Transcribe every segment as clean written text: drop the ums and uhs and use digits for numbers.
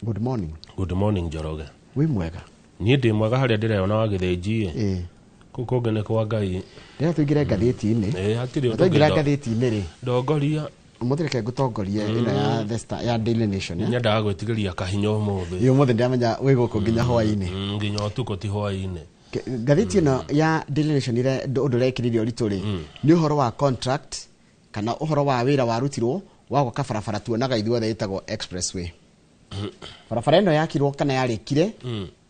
Good morning. Good morning, Njoroge. Wi mwega. Niĩ ndĩ mwega harĩa ndĩreona wa gĩthĩnji. Kũu kũngĩ nĩ kwa Ngai. Rĩrĩa tũingĩre ngathĩti-inĩ. Hatirĩ ũndũ. Tũingĩra ngathĩti-inĩ rĩ. Ndongoria. Mũthirike ngũtongoria ĩno ya The Star ya Daily Nation. Nyendaga gwĩtigĩria kahinya ũmũthĩ. Ũmũthĩ ndĩramenya wĩ gũkũ nginya hwaĩ-inĩ. Nginya ũtukũ ti hwaĩ-inĩ. Ngathĩti ĩno ya Daily Nation ũndũ ũrekĩrĩire ũritũ rĩ nĩ ũhoro wa contract kana ũhoro wa wĩra warutirwo wa gwaka barabara tuonaga ithuothe ĩtagwo expressway. Barabara ĩno yakirwo kana yarĩkire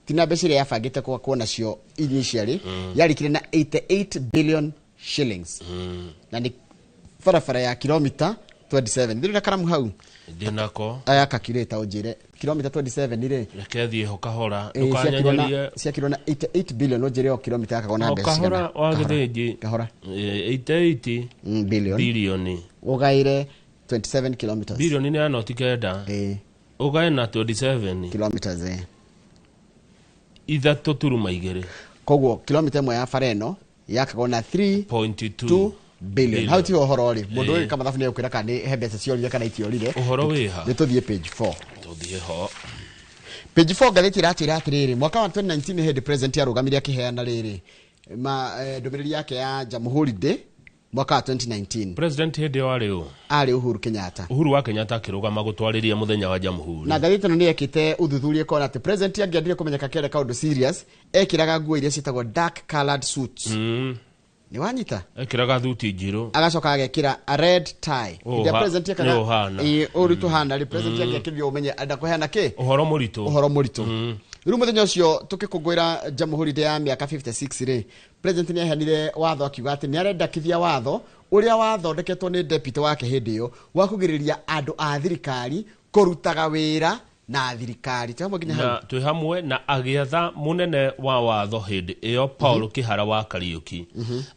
tina mbeca iria yabangĩte kuona cio initially yarĩkire na 88 billion shillings. Na ni barabara ya kilomita 27. Ndĩrĩ na karamu hau. Ndinako. Aya kakireta unjire kilomita 27 rĩ. Reke thiĩ ho kahora. Ndũkanyanyarie. Ciakirwo na 88 billion unjire o kilomita yakagona mbeca. Kahora wa gĩthĩnji. Kahora. 88 billion. Ugaire 27 kilometers. Billion ni ya noti kenda. Ugaire na 27 kilometers. Ithatũ turuma igĩrĩ. Koguo kilomita ĩmwe ya bara ĩno yakagwo na 3.2 billion. How to uhoro ri mundu uri kama thafu ni ukwira kana he mbeca ciorire kana itiorire. Uhoro wiha. Ni tuthie page 4. Tuthie ho. Page 4 gatheti ratira atiriri mwaka wa 2019 head president arugamiria kiheana riri ndomereri yake ya Jamhuri Day mwaka wa 2019. President head wari u ari Uhuru Kenyatta. Uhuru wa Kenyatta akirugama gutwarĩria muthenya wa Jamhuri. Na gatheti no ni ekite uthuthurie kona ati president angiendire kumenyeka kere kaundu serious ekiraga nguo iria citagwo dark colored suits. Ni wanyita ekiraga thuti njiru agacoka agekira a red tie. The president yakaga uritu hana president yakirio umenye anda kuheana ki uhoro muritu. Riu muthenya ucio tukikungwira Jamhuri Day ya miaka 56 ri president ni ahanire watho akiuga ati ni arenda kithia watho uria wathondeketwo ni deputy wake hindi yo wa kugiriria andu a thirikari kurutaga wira na thirikari na twi hamwe na agiatha munene wa watho hindi iyo Paul Kihara wa Kariuki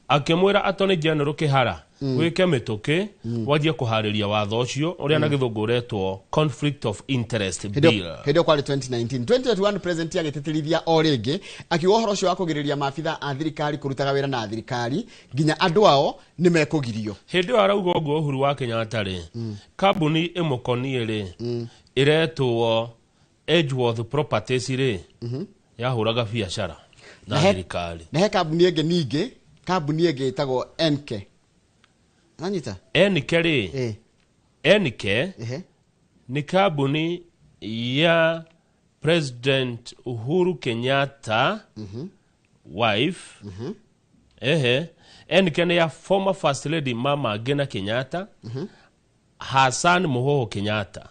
akimwira Attorney General Kihara wike mituki wajie kuhariria watho ucio uria na githunguretwo conflict of interest bill hindi kwa 2021 president agitetirithia o ringi akiuga uhoro ucio wa kugiriria maabitha a thirikari kurutaga wira na thirikari nginya andu ao ni mekugirio hindi arauga uguo Uhuru wa Kenyatta ri kambuni imukonie ri iretwo Edgeworth Properties ri yahuraga biashara na thirikari na he kambuni enge ningi kambuni enge itagwo NK Anita NK ri NK ni kambuni ya President Uhuru Kenyatta wife NK ni ya former First Lady Mama Ngina Kenyatta Hassan Muhoho Kenyatta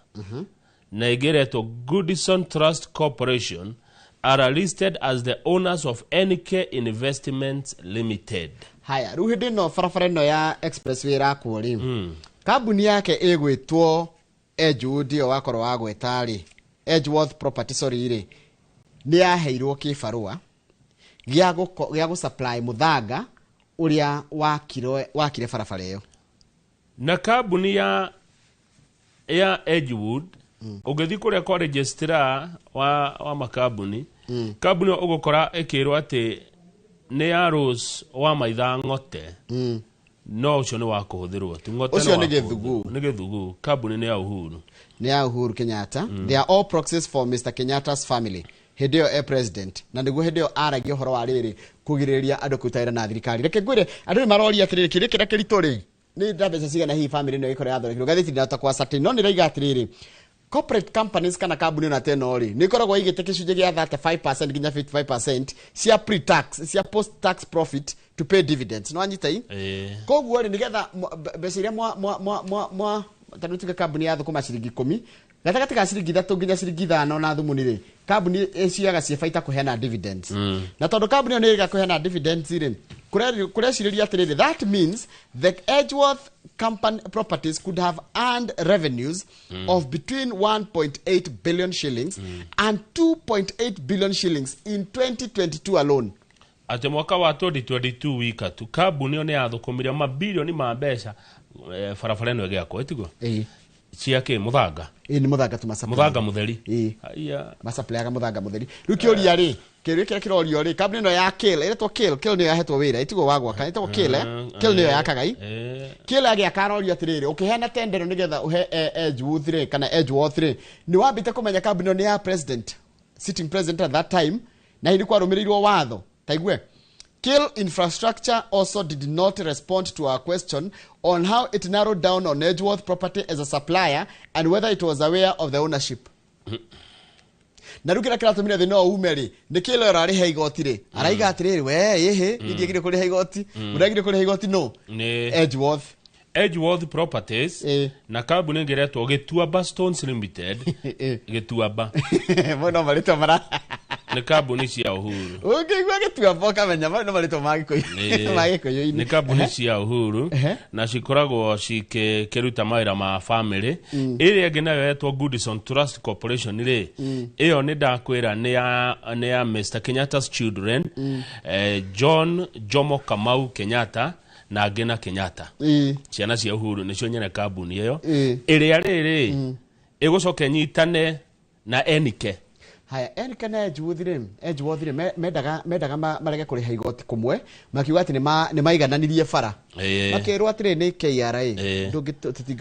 na igereto Goodison Trust Corporation are listed as the owners of NK Investments Limited. Haya, ruhidi no farafara no ya expressway rakwo ri. Kambuni yake egwitwo Edgewood yo wakoro wagweta ri. Edgeworth Properties ri. Ni yaheirwo kibarua gya go supply muthaga uria wakire farafara yo. Na kambuni ya Edgewood ugethi kuria kwa registrar wa makambuni kambuni ugukora ekirwo ati ni ya Rose wa maitha ngote no ucio ni wa kuhuthirwo ti ngote ucio ni githugu kambuni ni ya Uhuru Kenyatta. They are all proxies for Mr. Kenyatta's family. Hidio president na niguo hidio aragio horo wa riri kugiriria andu kutaira na thirikari reke ngwire andu marori atiriri kirikira kiritori ni ndabeca cigana hi family no ikore yathorikirwo gathiti ndata kwa certain no ni raiga atiriri corporate companies kana kambuni na tenori ni koragwo igite kicunje gya 35% nginya 55% cia pre-tax cia post-tax profit to pay dividends no anyita hii koguo ni nigetha mbeca iria mwa tanutika kambuni ya thukuma ciringi 10 gatagati ka ciringi 3 nginya ciringi 5 na thumu ni ri kambuni eciaga ciabaita kuheana dividends na tondu kambuni ni iga kuheana dividends ri kuria ciriria atiriri that means the Edgeworth company properties could have earned revenues of between 1.8 billion shillings and 2.8 billion shillings in 2022 alone. Ate mwaka wa 2022 wika tu kambuni ni yathukumiria mabilioni ma mbeca farafara no giako etigo ciake muthanga ni muthanga tu masapla muthanga mutheri masapla ga muthanga mutheri rukioria ri Kirio kira kirorio ri cabinet no ya Kill iretwo Kill ni yahetwo wira itigwo wagwa kana itigwo Kill Kill ni yakagai Kill agi akarorio atiriri ukihena tendero nigetha uhe Edgeworth ri kana Edgeworth ri ni wambite kumenya cabinet ni ya president sitting president at that time na hindi kwarumirirwo watho taigwe Kill Infrastructure also did not respond to our question on how it narrowed down on Edgeworth property as a supplier and whether it was aware of the ownership. Na rukira kiratumire the no umeri ni Kill rari he igoti ri araiga atiriri we ehe ndiegire kuri he igoti uragire kuri he igoti no Edgeworth Properties na kambuni ngeretwo Gituaba Stones Limited Gituaba mono marito mara ni kambuni cia Uhuru ukigwa Gituaba kamenya mono marito magikoyo ni kambuni cia Uhuru na cikoragwo cikiruta mawira ma family iri enge nayo yetwo Goodison Trust Corporation ri iyo ni ndakwira ni ya Mr Kenyatta's children John Jomo Kamau Kenyatta na Gena Kenyatta ciana cia Uhuru nicio nyene kambuni iyo iria riri igucoke nyitane na Enike haya Enike na Edgeworth mendaga marege kuri ha igoti kumwe makiuga ati ni maigananirie bara makirwo atire ni KRA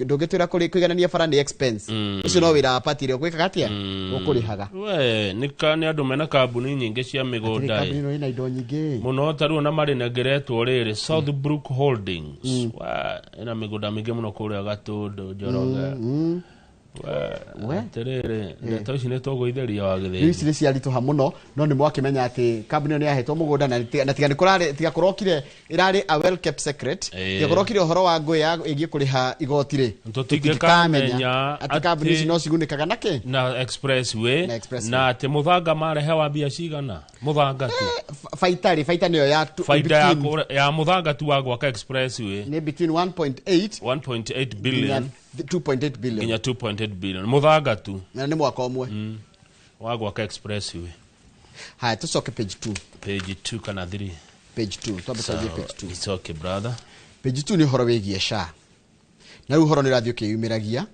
ndugitwira kuri kuiganania bara ni expense ucio no wira apatire gwikaga atia ukurihaga we ni andu mena kambuni nyingi cia migunda kambuni ina indo nyingi muno taru na mari na ngeretwo riri Southbrook Holdings wa ina migunda mingi muno kuria Gatundu Njoroge terere ndeto ici ni tugwitheria wa githiri ici ni ciarituha muno no ni mwakimenya ati kambuni ni yahetwo mugunda na tiga nikurare tiga kurokire irari a well kept secret tiga kurokire uhoro wa ngui ya igie kuriha igoti ri tutingikamenya ati kambuni ici no cigunikaga nake na expressway na ati muthanga marehe wa bia cigana muthanga tu faita niyo ya faida ya muthanga tu wa gwaka expressway ni between 1.8 billion 2.8 billion ginya 2.8 billion muthanga tu na ni mwaka umwe wa gwaka expressway haya tusoke page 2 kana 3 page 2 twabesaje page 2 it's okay brother page 2 ni horo wegie SHA na ru horo ni radio kiumiragia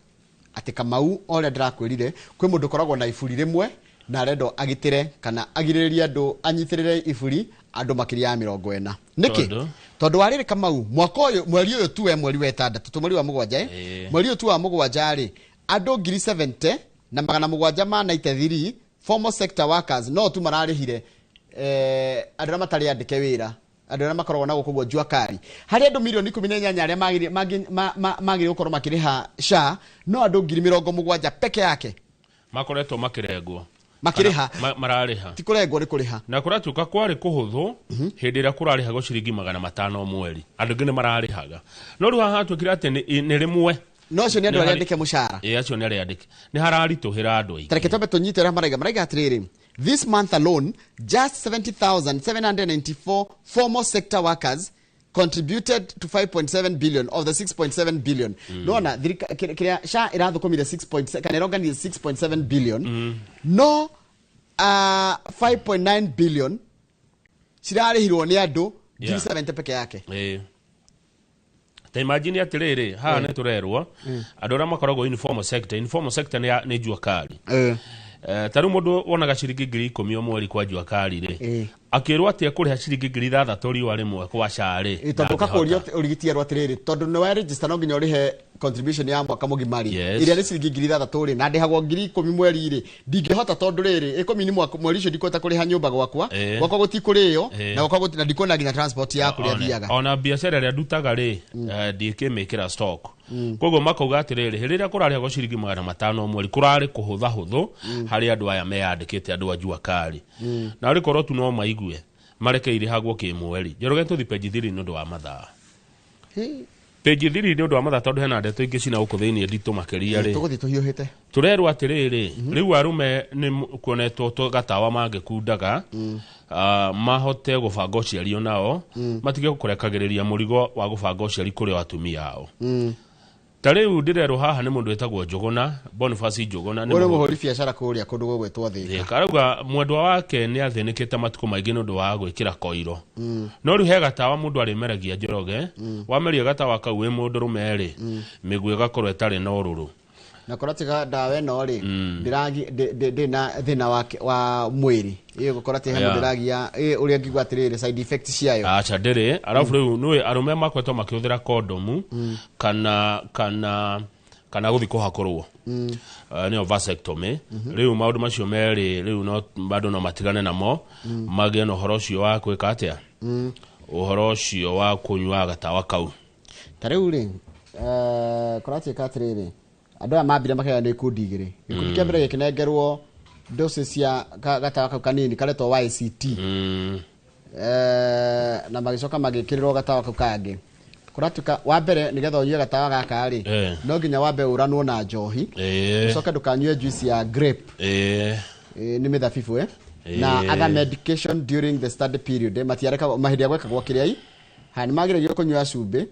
ati Kamau ole ndirakwirire kwi mundu koragwo na ifuri rimwe na arendo agitire kana agiriria andu anyitirire ifuri andu makiria ya 40 niki tondu warire Kamau mwaka uyu mweri uyu tu mweri wa 6 tu mweri wa 7 mweri uyu tu wa 7 ri andu 70 na 793 formal sector workers no tu mararihire andu matari andike wira andu na makoragwo na gukugwo jua kari hari andu milioni 18 aria magire gukorwo makiriha SHA no andu 70,000 peke yake makoretwo makirengwo makiriha marariha tikurengwo ni kuriha na kuratuka kwari kuhuthu hindi ira kurariha go ciringi 500 mweri andu ngine mararihaga no ru haha twikira ati ni rimwe no cio ni andu ariandike mushara acio ni ariandike ni hararituhira andu aingi tareke tobe tunyitera maraiga atiriri this month alone just 70,794 formal sector workers contributed to 5.7 billion of the 6.7 billion nona kiria SHA irathukumire 6.7 kana ironganize 6.7 billion no 5.9 billion cirarihirwo ni andu 70 peke yake ta imagine atiriri ha ne turerwo andu ra makoragwo informal sector ni jua kari taru mundu wonaga ciringi 10,000 mweri kwa jua kari ri akirwo atia kuriha ciringi 6,000 riwa rimwe kwa SHA ri tondu kakuria urigitiarwo atiriri tondu no wa register no nginya urihe contribution ya mwaka mugimari iria ni ciringi 6,000 ri na ndihagwo 10,000 mweri ri ndingihota tondu riri 10 ni mweri ucio ndikota kuriha nyumba gwakwa gutikuriyo na gwakwa gutina ndikona nginya transport ya kuria thiaga ona biashara ria ndutaga ri ndikimikira stock koguo makauga atiriri hirira kurari go ciringi 500 mweri kurari kuhutha huthu hari andu aya meyandikite andu ajua kari na ri korwo tu no maigue mareke irihagwo kimweri Njoroge tuthi page 3 ni undu wa mathaa page 3 ni undu wa mathaa tondu hena ndeto ingi cina uko thiini nditu makiria ri tuguthi tuhiuhite turerwo atiriri riu arume ni kuonetwo to gatawa mangikundaga mahote gubanga uciari nao matige gukurekagiriria murigo wa gubanga uciari kuri atumia ao tariu ndirero haha ni mundu etagwo Njuguna Boniface Njuguna ni muhori biashara kuria kundu gugwetwo Thika karauga mwendwa wake ni athenikite matuko maingi nundu wa gwikira koiro no riu he gatawa mundu arimeragia Njoroge wameria gatawa kau we mundu rumeri migwe gakorwo etari na ururu na koratiga dawa eno ri ndiragi ndina thina wa mwiri iyo gokorati he ndiragia uria ngigwa atiriri side effects ciayo acha ndiri arafu riu nui arume makwetwo makihũthĩra kondomu kana guthi kuhakorwo nio vasectomy riu maundu macio meri riu no bado no matigane namo magĩe na ũhoro ũcio wa gwĩka atĩa ũhoro ũcio wa kũnyua gatawa kau tarĩu ri korati katiriri andũ aya mambire makaya nĩ ikundi igĩrĩ gĩkundi kĩa mbere gĩkĩnengerwo doses cia gatawa kau kanini karetwo YCT na magĩcoka magĩkĩrĩrwo gatawa kau kangĩ kuratuka wa mbere nigetha unyue gatawa gaka ri no nginya wambe uranwo na njohi ucoke ndukanyue juice ya grape ni mithabibu na other medication during the study period matiareka mahindi gwekagwo kiriai hani magirerio kunyua cumbi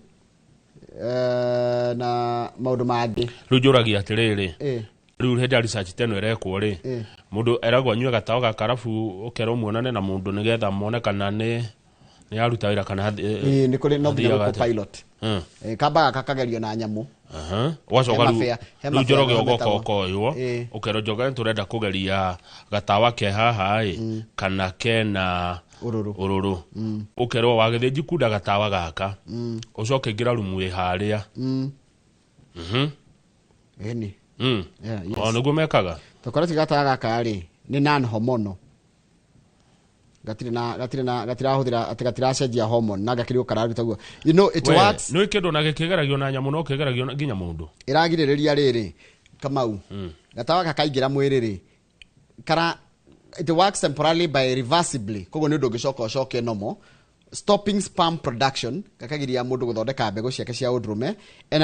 na maundu mangi riu njuragia atiriri riu henda research teno erekwo ri mundu eragwo anyue gatawa gaka arafu ukerwo muonane na mundu nigetha monekana ni aruta wira kana ni kuri no nginya pilot kamba kakagerio na nyamu wacoka riu njoroge ogokokoywo ukero njoge turenda kugeria gatawa ke haha kana kena ururu ukerwo wagithĩnji kunda gatawa gaka ucoke ingira rumu haria eni onugo mekaga tokorati gatawa gaka ri ni non hormonal gatira huthira ati gatira cenjia hormone na gakirio kararu taguo you know it works no ikindo na gikigeragio na nyamu no kigeragio nginya mundu iragiriria riri kamau gatawa kakaingira mwiri ri kara it works temporarily by reversibly kogo ni ndungicoka ucoke nomo stopping sperm production kakagiria mundu guthondeka mbegu ciake cia udrume and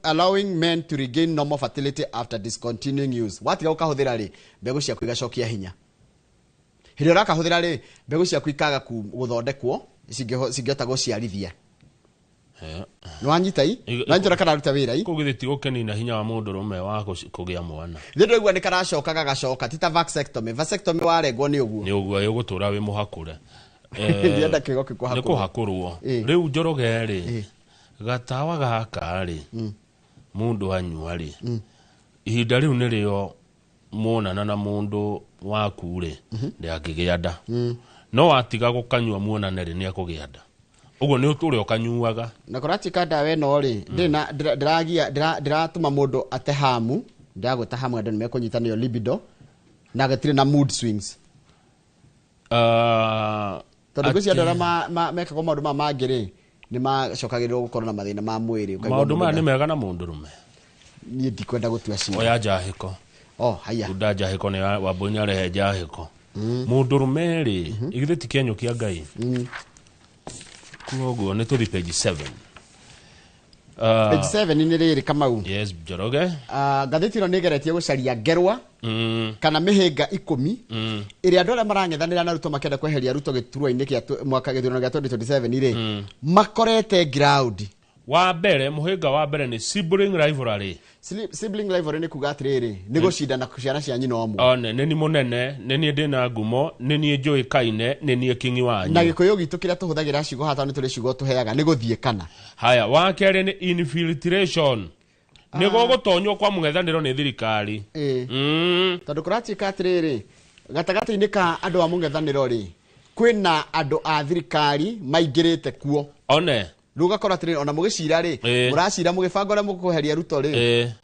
allowing men to regain normal fertility after discontinuing use watiga ukahuthira ri mbegu ciaku igacokia hinya hĩndĩ ũrakahũthĩra rĩ mbegũ ciaku ikaga gũthondekwo cingĩhota gũciarithia nĩwanyita na njora kararuta wĩra kũgĩthĩ ti gũkenina hinya wa mũndũ rũme wa kũgĩa mwana ndĩraigua nĩ karacokaga gacoka ti ta vasectomy warengwo nĩ ũguo ũgũtũra wĩ mũhakũre ndienda kĩgo nĩ kũhakũrwo rĩu Njoroge rĩ gatawa gaka rĩ mũndũ anyua rĩ ihinda rĩu nĩrĩo muonana na mundu waku ri ndiangĩgĩa nda no watiga gũkanyua muonane ri nĩ akũgĩa nda ũguo nĩ ũtũre ũkanyuaga na koratika ndawa ĩno ri ndiratuma mundu ate hamu ndagwĩta hamu andũ nĩ mekũnyitanĩrio libido na gĩtirĩ na mood swings tondũ ngwĩciria andũ arĩa mekagwo maũndũ maya mangĩ rĩ nĩ macokagĩrĩrwo gũkorwo na mathĩna ma mwĩrĩ maũndũ maya nĩ mega na mũndũrũme niĩ ndikwenda gũtua ciira oya njahĩko haya unda njahĩko nĩ Wambũi nĩ arehe njahĩko mũndũrũme rĩ igithĩ ti kĩenyũ kĩa Ngai kuoguo nĩ tũthi page 7 page 7 nĩ rĩrĩ Kamau yes Njoroge ngathĩti ĩno nĩ ĩgeretie gũcaria ngerwa kana mĩhĩnga 10 ĩrĩa andũ arĩa marang'ethanĩra na Ruto makĩenda kweheria Ruto gĩturwa-inĩ kĩa mwaka gĩthurano gĩa 2027 rĩ makorete ground wa mbere muhinga wa mbere ni sibling rivalry nĩ kuga atĩrĩrĩ nĩ gũcindana ciana cia nyina ũmwe one nĩ ni munene nĩ niĩ ndĩna ngumo nĩ niĩ njũĩkaine nĩ niĩ kingi wanyu na gĩkũyũ gitũ kĩrĩa tũhũthagĩra ciugo hata nĩ tũrĩ ciugo tũheaga nĩ gũthiĩ kana haya wa kerĩ nĩ infiltration nĩ gũgũtonywo kwa mũng'ethanĩro nĩ thirikari tondũ kũratuĩka atĩrĩrĩ gatagatĩ-inĩ ka andũ a mũng'ethanĩro rĩ kwĩna andũ a thirikari maingĩrĩte kuo one rugakora atĩrĩrĩ ona mũgĩcira rĩ mũracira mũgĩbanga ũrĩa mũkũheria Ruto rĩ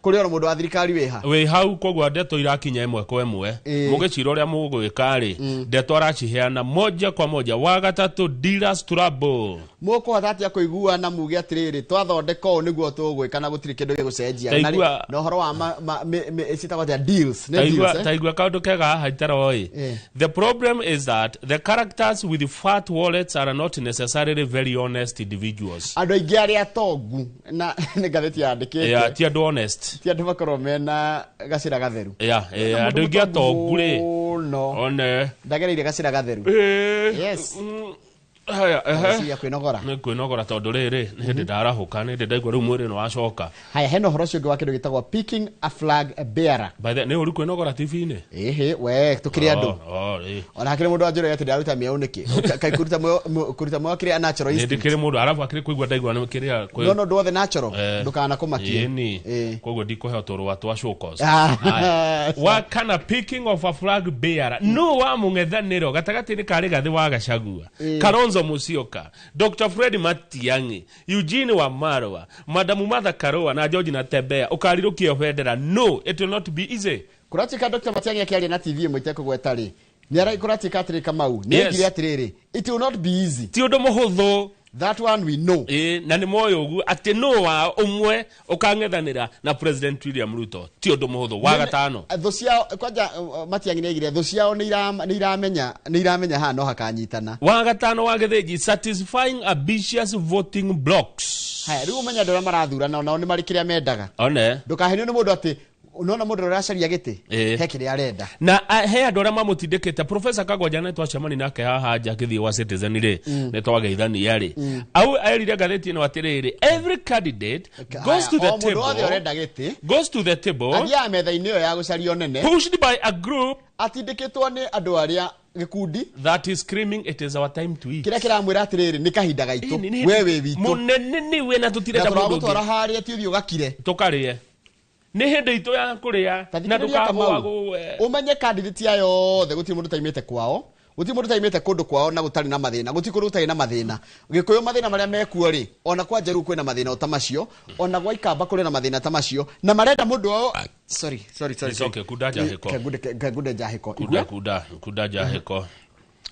kũrĩ ona mũndũ wa thirikari wĩ hau koguo ndeto irakinya ĩmwe kwa ĩmwe mũgĩcira ũrĩa mũgwĩka rĩ ndeto araciheana moja kwa moja wa gatatũ dealers trouble mũkũhota atĩa kũiguana muge atĩrĩrĩ twathondeka ũũ nĩguo tũgwĩka na gũtirĩ kĩndũ gĩgũcenjia na ũhoro wa citagwo atĩa deals taigua kaũndũ kega haha itaroi the problem is that the characters with fat wallets are not necessarily very honest individuals andũ aingĩ arĩa atongu na nĩ ngathĩti yandĩkĩte ti andũ honest ti andũ makorwo mena gacĩra gatheru andũ aingĩ atongu rĩ one ndagereire gacĩra gatheru yes haya cia kwinogora nä kwä nogora tondå rä rä nä hä ndä ndarahå nä ndä ndaigua rä u mwä rä nä wacoka haya hena horo cio ngä wa kä ndå gä tagwo picking a flag bearer nä å ru kwä nogora tv-inä ĩhĩ we tå kä rä andå ona hakä rä må ndå wanjå atä ndaruta mä au nä kä kaä kå ruta må kä rä a natural nä ndä kä rä må ndå arabu akä rä kå igua ndaigua nä kä rä a no no ndå othe natural ndå kana kå makie ni koguo ndikå he tå rå twa wa kana picking of a flag bearer no wa må ngethanä ro gatagatä-inä karä gathä wa Gachagua Kalonzo Musyoka Dr. Fred Matiang'i Eugene Wamalwa Madamu Martha Karua na George Natembeya ukarirå kie bendera no it will not be easy kå ratika Dr. Matiang'i akä na TV ĩmwe itekå gweta rĩ nä araikå ratika atä rä Kamau nä ngire atä rä rä it will not be easy ti å ndå må hå thå that one we know na nä moyo å guo atä no wa å mwe å kang'ethanä ra na President William Ruto ti å ndå må hå thå wa gatano thå ciao kwanja Matiang'i nä aigire thå ciao nä iramenya haha no hakanyitana wa gatano wa githĩnji satisfying ambitious voting blocks haya rä u menya andå arä a marathurana onao nä marä kä rä a mendaga one ndå kahenio nä må ndå atä nona må ndå å racaria gä tä he kä rä arenda na he andå arä a mamå tä Profesa Kagwanja nä twacemani nake haha nja kä thiä wa Citizen rä nä twageithania rä au erire ngathä ino atä rä rä every candidate goes to the table orenda gä tä goes to the table athiaga metha-inä ä yo ya gå cario nene pushed by a group atindä kä two nä andå arä a gä kundi that is screaming it is our time to eat kä rä a kä ramwä ra atä rä rä nä kahinda gaitå we wä witå må nene nä we na tå tirenda må gå ndå twara harä a ti å thiä å gakire tå karä nä hä ndä itå ya kå rä a na ndå kagå å menye kandidati ya yothe gå tirä må ndå taimä te kwao gå tirä må ndå taimä te kå ndå kwao na gå tarä na mathä na gå tirä kå ndå gå tarä na mathä na gä kå yå mathä na marä a mekuo rä ona kwa njeru kwä na mathä na o ta macio ona gwa ikamba kå rä na mathä na ta macio na marenda må ndå wao kengunde njahä ko kunda njahä ko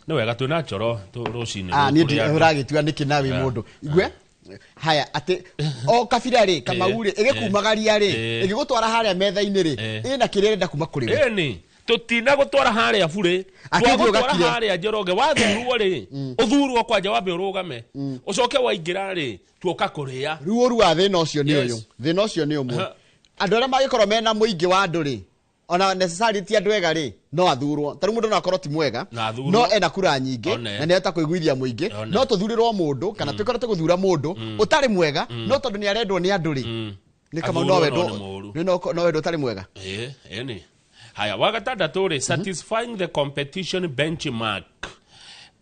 nä wega twä na coro rå cinä å ragä tua nä kä nawe må ndå igwe haya atä o kabira rä Kamau rä ä gä kumagaria rä ä gä gå twara harä a metha-inä rä ä na kä rä arenda kuma kå rä we ni tå tina gå twara harä a burä twagå twara harä a Njoroge wathurwo rä å thurwo kwanja wambe å rå game å coke waingä ra rä tuoka kå rä a rä u å ru wa thä na å cio nä å yå thä na å cio nä å mwe andå arä a magä korwo mena må ingä wa andå rä ona necessary ti andå ega rĩ no athurwo tarä må ndå no akorwo ti mwega no ena kura nyingä na nä eta kå iguithia må ingä no tå thurä rwo må ndå kana twä korwo tå gå thura må ndå å tarä mwega no tondå nä arendwo nä andå rĩ nä Kamau no wendwo å tarä mwega ni haya wa gatandatå rĩ satisfying the competition benchmark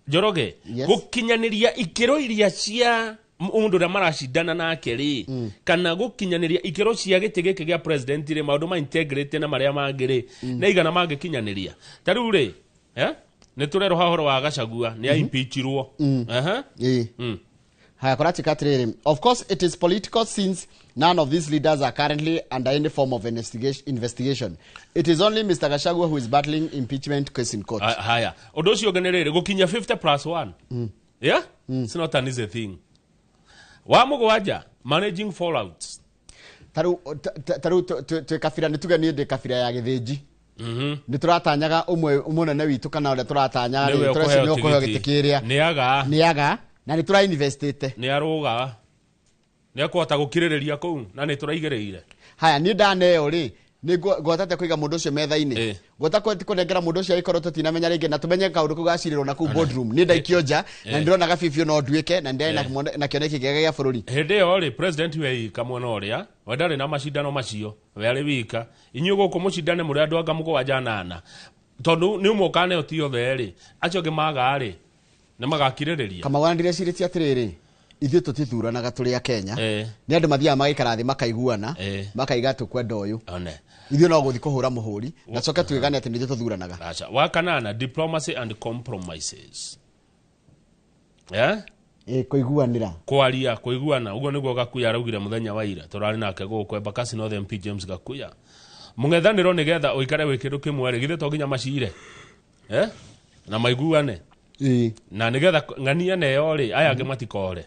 Njoroge gå kinyanä ria ikä ro iria cia mundu ũrĩa maracindana nake rĩ kana gũkinyanĩria ikĩro cia gĩtĩ gĩkĩ gĩa president rĩ maũndũ ma integrity na marĩa mangĩ rĩ na igana mangĩkinyanĩria ta rĩu rĩ nĩ tũrerwo hahoro wa Gachagua nĩ impeachirwo haya kũratika atĩrĩrĩ of course it is political since none of these leaders are currently under any form of investigation it is only Mr. Gachagua who is battling impeachment case in court haya ũndũ ũcio ũngĩ nĩ rĩrĩ gũkinya 50+1 it's not an easy thing wa mũgwanja managing fallouts taru twĩ kabira nĩ tuge niĩ ndĩ kabira ya gĩthĩnji nĩ tũratanyaga ũmwe mũnene witũ kana ũrĩa tũratanyaga nĩ tũreciria nĩ ũkũheo gĩtĩ kĩrĩa nĩ aga na nĩ tũrainvestĩte nĩ arũga nĩ ekũhota gũkirĩrĩria kũu na nĩ tũraigĩrĩire haya niĩ ndaneo rĩ nĩ ngwatete kũiga mũndũ ũcio metha-inĩ ngwata kũnengera mũndũ ũcio agĩkorwo tũtinamenya rĩngĩ na tũmenye kaũndũ kau gacirĩrwo na kũu boardroom nĩ ndaikio nja na ndĩrona gabibio no nduĩke na ndĩrarĩ na kĩoneki kĩega gĩa bũrũri hĩndĩ ĩyo rĩ president we ika mwena ũrĩa we ndarĩ na macindano macio we arĩ wika inyuĩ gũkũ mũcindane mũrĩ andũ anga mũgwanja nana tondũ nĩ ũmwe ũkaneo ti othe rĩ acio angĩ maga rĩ nĩ magakirĩrĩria Kamau na ndĩrecirĩtie atĩrĩrĩ ithuĩ tũtithuranaga tũrĩ a Kenya nĩ andũ mathiaga magaikara thĩ makaiguana makaiga tũkwenda ũyũ ithuĩ no gũthiĩ kũhũra mũhũri na coke twĩgane atĩ nĩ ithuĩ tũthuranaga wa kanana diplomacy and compromises kũiguanĩra kwaria kũiguana ũguo nĩguo Gakuya araugire mũthenya wa ira tũrarĩ nake gũkũ Embakasi North MP James Gakuya mũng'ethanĩro nĩgetha ũikare wĩ kĩndũ kĩmwe rĩ githĩ to nginya macire na maiguane na nĩgetha ng'ania neyo rĩ aya angĩ matikore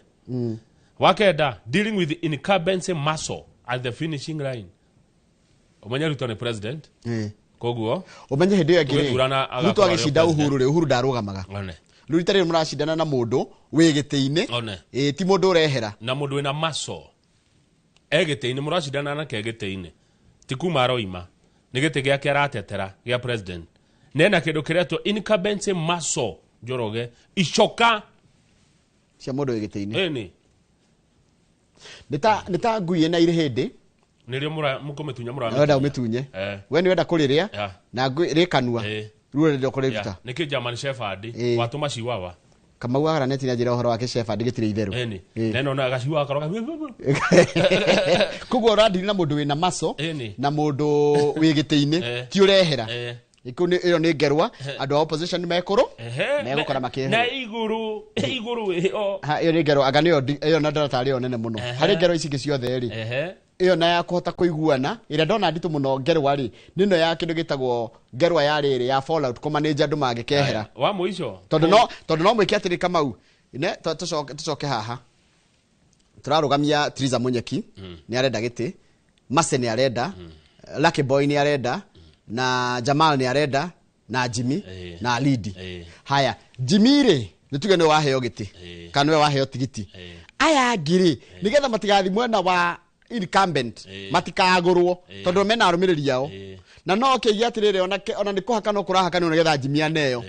wa kenda dealing with incumbency muscle at the finishing line umenya Ruto nĩ president koguo umenye hĩndĩ ĩyo ĩngĩ Ruto agĩcinda Uhuru rĩ Uhuru ndarũgamaga rĩu rita rĩrĩ mũracindana na mũndũ wĩ gĩtĩ-inĩ ti mũndũ ũrehera na mũndũ wĩna muscle gĩtĩ-inĩ mũracindana nake gĩtĩ-inĩ ti kuma aroima nĩ gĩtĩ gĩake aratetera gĩa president nena kĩndũ kĩretwo incumbency muscle Njoroge icoka cia mundu wigite-ini eni nita ngui ina iri hindi nirio mukometunya wenda umitunye we ni wenda kuriria na ngui rikanua ruo ndio kuriruta niki German Shepherd watuma ciwawa Kamau araneti na njira uhoro wake Shepherd gitire itheru neno na gaciwa karoga kugo radiri na mundu wina maso na mundu wigite-ini ti urehera ikuni iyo ni ngerwa andu opposition ni mekuru megukora makihe na iguru iyo ha iyo ni ngerwa agani iyo na ndatari yo nene muno hari ngerwa ici ciothe ri iyo na ya kuhota kuiguana ira ndona nditu muno ngerwa ri nino ya kindu gitagwo ngerwa ya riri ya fallout ko manager andu magikehera wa muico tondu no mwiki atiri Kamau ine tucoke haha turarugamia Triza Munyeki ni arenda giti Mase ni arenda Lucky Boy ni arenda na Jamal ni arenda na Jimmy na Lidi haya Jimmy ri nituge ni waheo giti kana we waheo tigiti aya ngiri nigetha matigathi mwena wa incumbent matikagurwo tondu mena arumiriri yao na no kigia atirire ona ni kuhaka no kurahaka ni nigetha Jimmy aneyo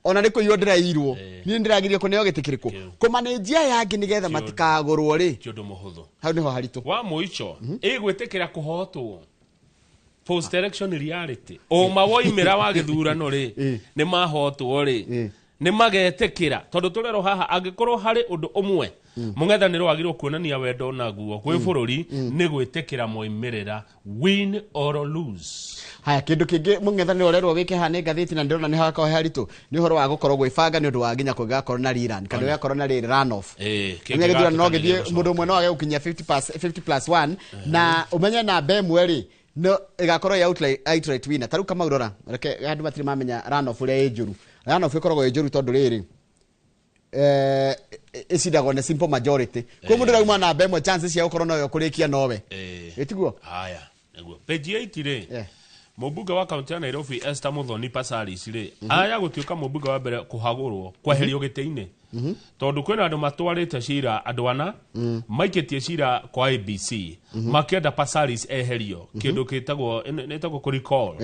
ona ni kuiyo ndirairwo ni ndiragirie kuneo giti kiriku kumanejia yangi nigetha matikagurwo ri kiondo muhuthu hau niho haritu wa muico igwetekera kuhotwo post election reality o mawoimira wa githurano ri ni mahotwo ri ni magetekira tondu turero haha angikorwo hari undu umwe mungethaniro wagirwo kuonania wendo na guo kwi bururi ni gwetekira moimirira win or lose haya kindu kingi mungethaniro rero wike ha ni ngathiti na ndirona ni hako haritu ni horo wa gukorwo gwibanga ni undu wa nginya kugakorwo na Iran kana gakorwo na run off kingi no githie mundu mwe no age ukinya 50+1 na umenye na bemwe ri no igakorwo ya outright winner taru kama urora reke andu matiri mamenya run off uri njuru run off ikoragwo njuru tondu riri icidagwo na simple majority kwa mundu rauma na bemwe chances ya ukorwo nayo kurikia nowe etiguo haya neguo page 8 ri Mubuga wa kaunti ya Nairobi Esther Muthoni Passaris ri aya gutuika mubuga wa mbere kuhagurwo kweherio gite-ini tondu kwina andu matwarite cira andu ana maikitie cira kwa ABC makenda Passaris eherio kindu kitagwo netagwo recall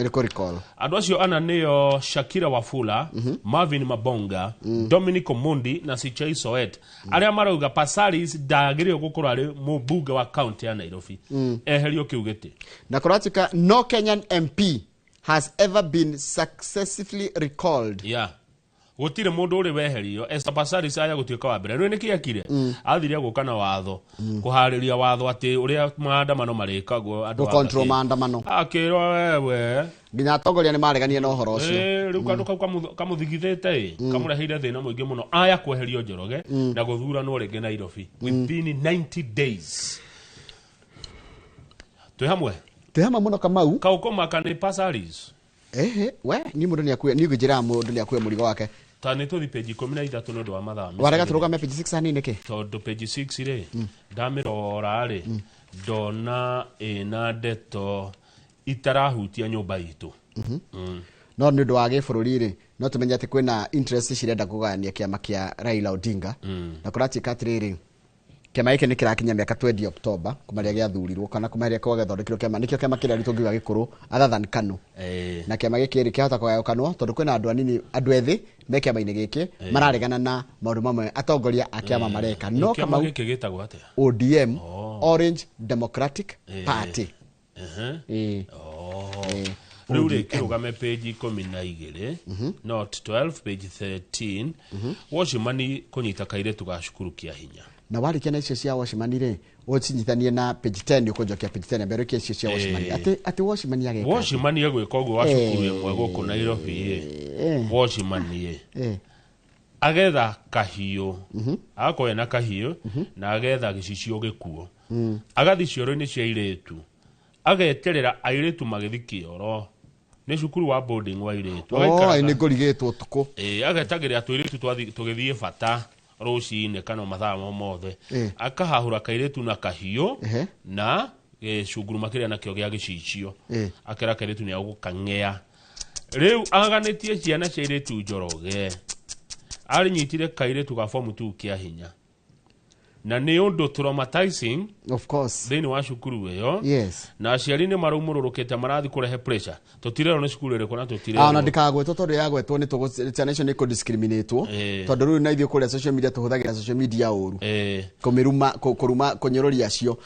andu acio ana niyo Shakira Wafula Marvin Mabonga Dominic Omondi na Sichei Soet aria marauga Passaris ndagirio gukura ri mubuga wa kaunti ya Nairobi eherio kiugite na kuratika no Kenyan MP has ever been successfully recalled gutire mundu uri weherio Esther Passaris aya gutuika wa mbere ni kiakire athiria gukana watho kuhariria watho ati uria maandamano marikagwo andu control maandamano akirwa wewe nginya atongoria ni maregania na uhoro ucio riu kandu kamuthigithite kamureheire thina muingi muno aya kweherio Njoroge na guthurano ringi Nairobi within 90 days tuhamwe muno Kamau kaukoma kana Passaris we ni mundu ni akuye ni gujira mundu ni akuye murigo wake tani tuthi page 13 no ndo wa mathami warega turugame page 6 hanini ke tondu page 6 ri ndamirora ri ndona ina ndeto itarahutia nyumba itu no ni ndo wa gibururi ri no tumenya ati kwina interest cirenda kugania kiama kia Raila Odinga na kuratika atiriri kiama giki ni kirakinya miaka 20 October kumaria giathurirwo kana kumaria kwa gathondekirwo kiama nikio kiama kiria ritungiwa gikuru other than KANU na kiama giki ri kihota kugayokanwo tondu kwina andu anini andu ethi me kiama-ini giki mararegana na maundu mamwe atongoria a kiama mareka no kiama giki gitagwo atia ODM Orange Democratic Party riu ri kirugame page 12 note 12 page 13 Washimani kunyita kaire tugashukuru kia hinya na warikia na icio cia Washimani ri ucinyitanie na page 10 ukonjokia page 10 mbere kia icio cia Washimani ati Washimani ageka Washimani agwika uguo washukuru imwe guku Nairobi Washimani agetha kahiu akoya na kahiu na agetha gicicio gikuo agathi cioro-ini cia iretu ageterera airetu magithikioro ni cukuru wa boarding wa iretu ni ngorigetwo tuko agetagiria tuiretu tugithie bata rucine kana mathaa mothe akahahura kairetu na kahiu na cunguru makiria nakio gia gicicio akera kairetu ni agukang'ea riu aganitie ciana cia iretu Njoroge ari nyitire kairetu ga form 2 kia hinya na nĩ ũndũ traumatizing of course thĩinĩ wa cukuru ĩyo. yes Na aciari nĩ maraumũrũrũkĩte marathi kũrehe pressure. Tũtirerwo nĩ cukuru ĩrĩkũ na tũtirerwo. na ndikagwetwo tondu yagwetwo ni ciana icio ni ku discriminatwo tondu riu na ithio kuria social media tuhuthagira social media uru kumiruma kunyururia cio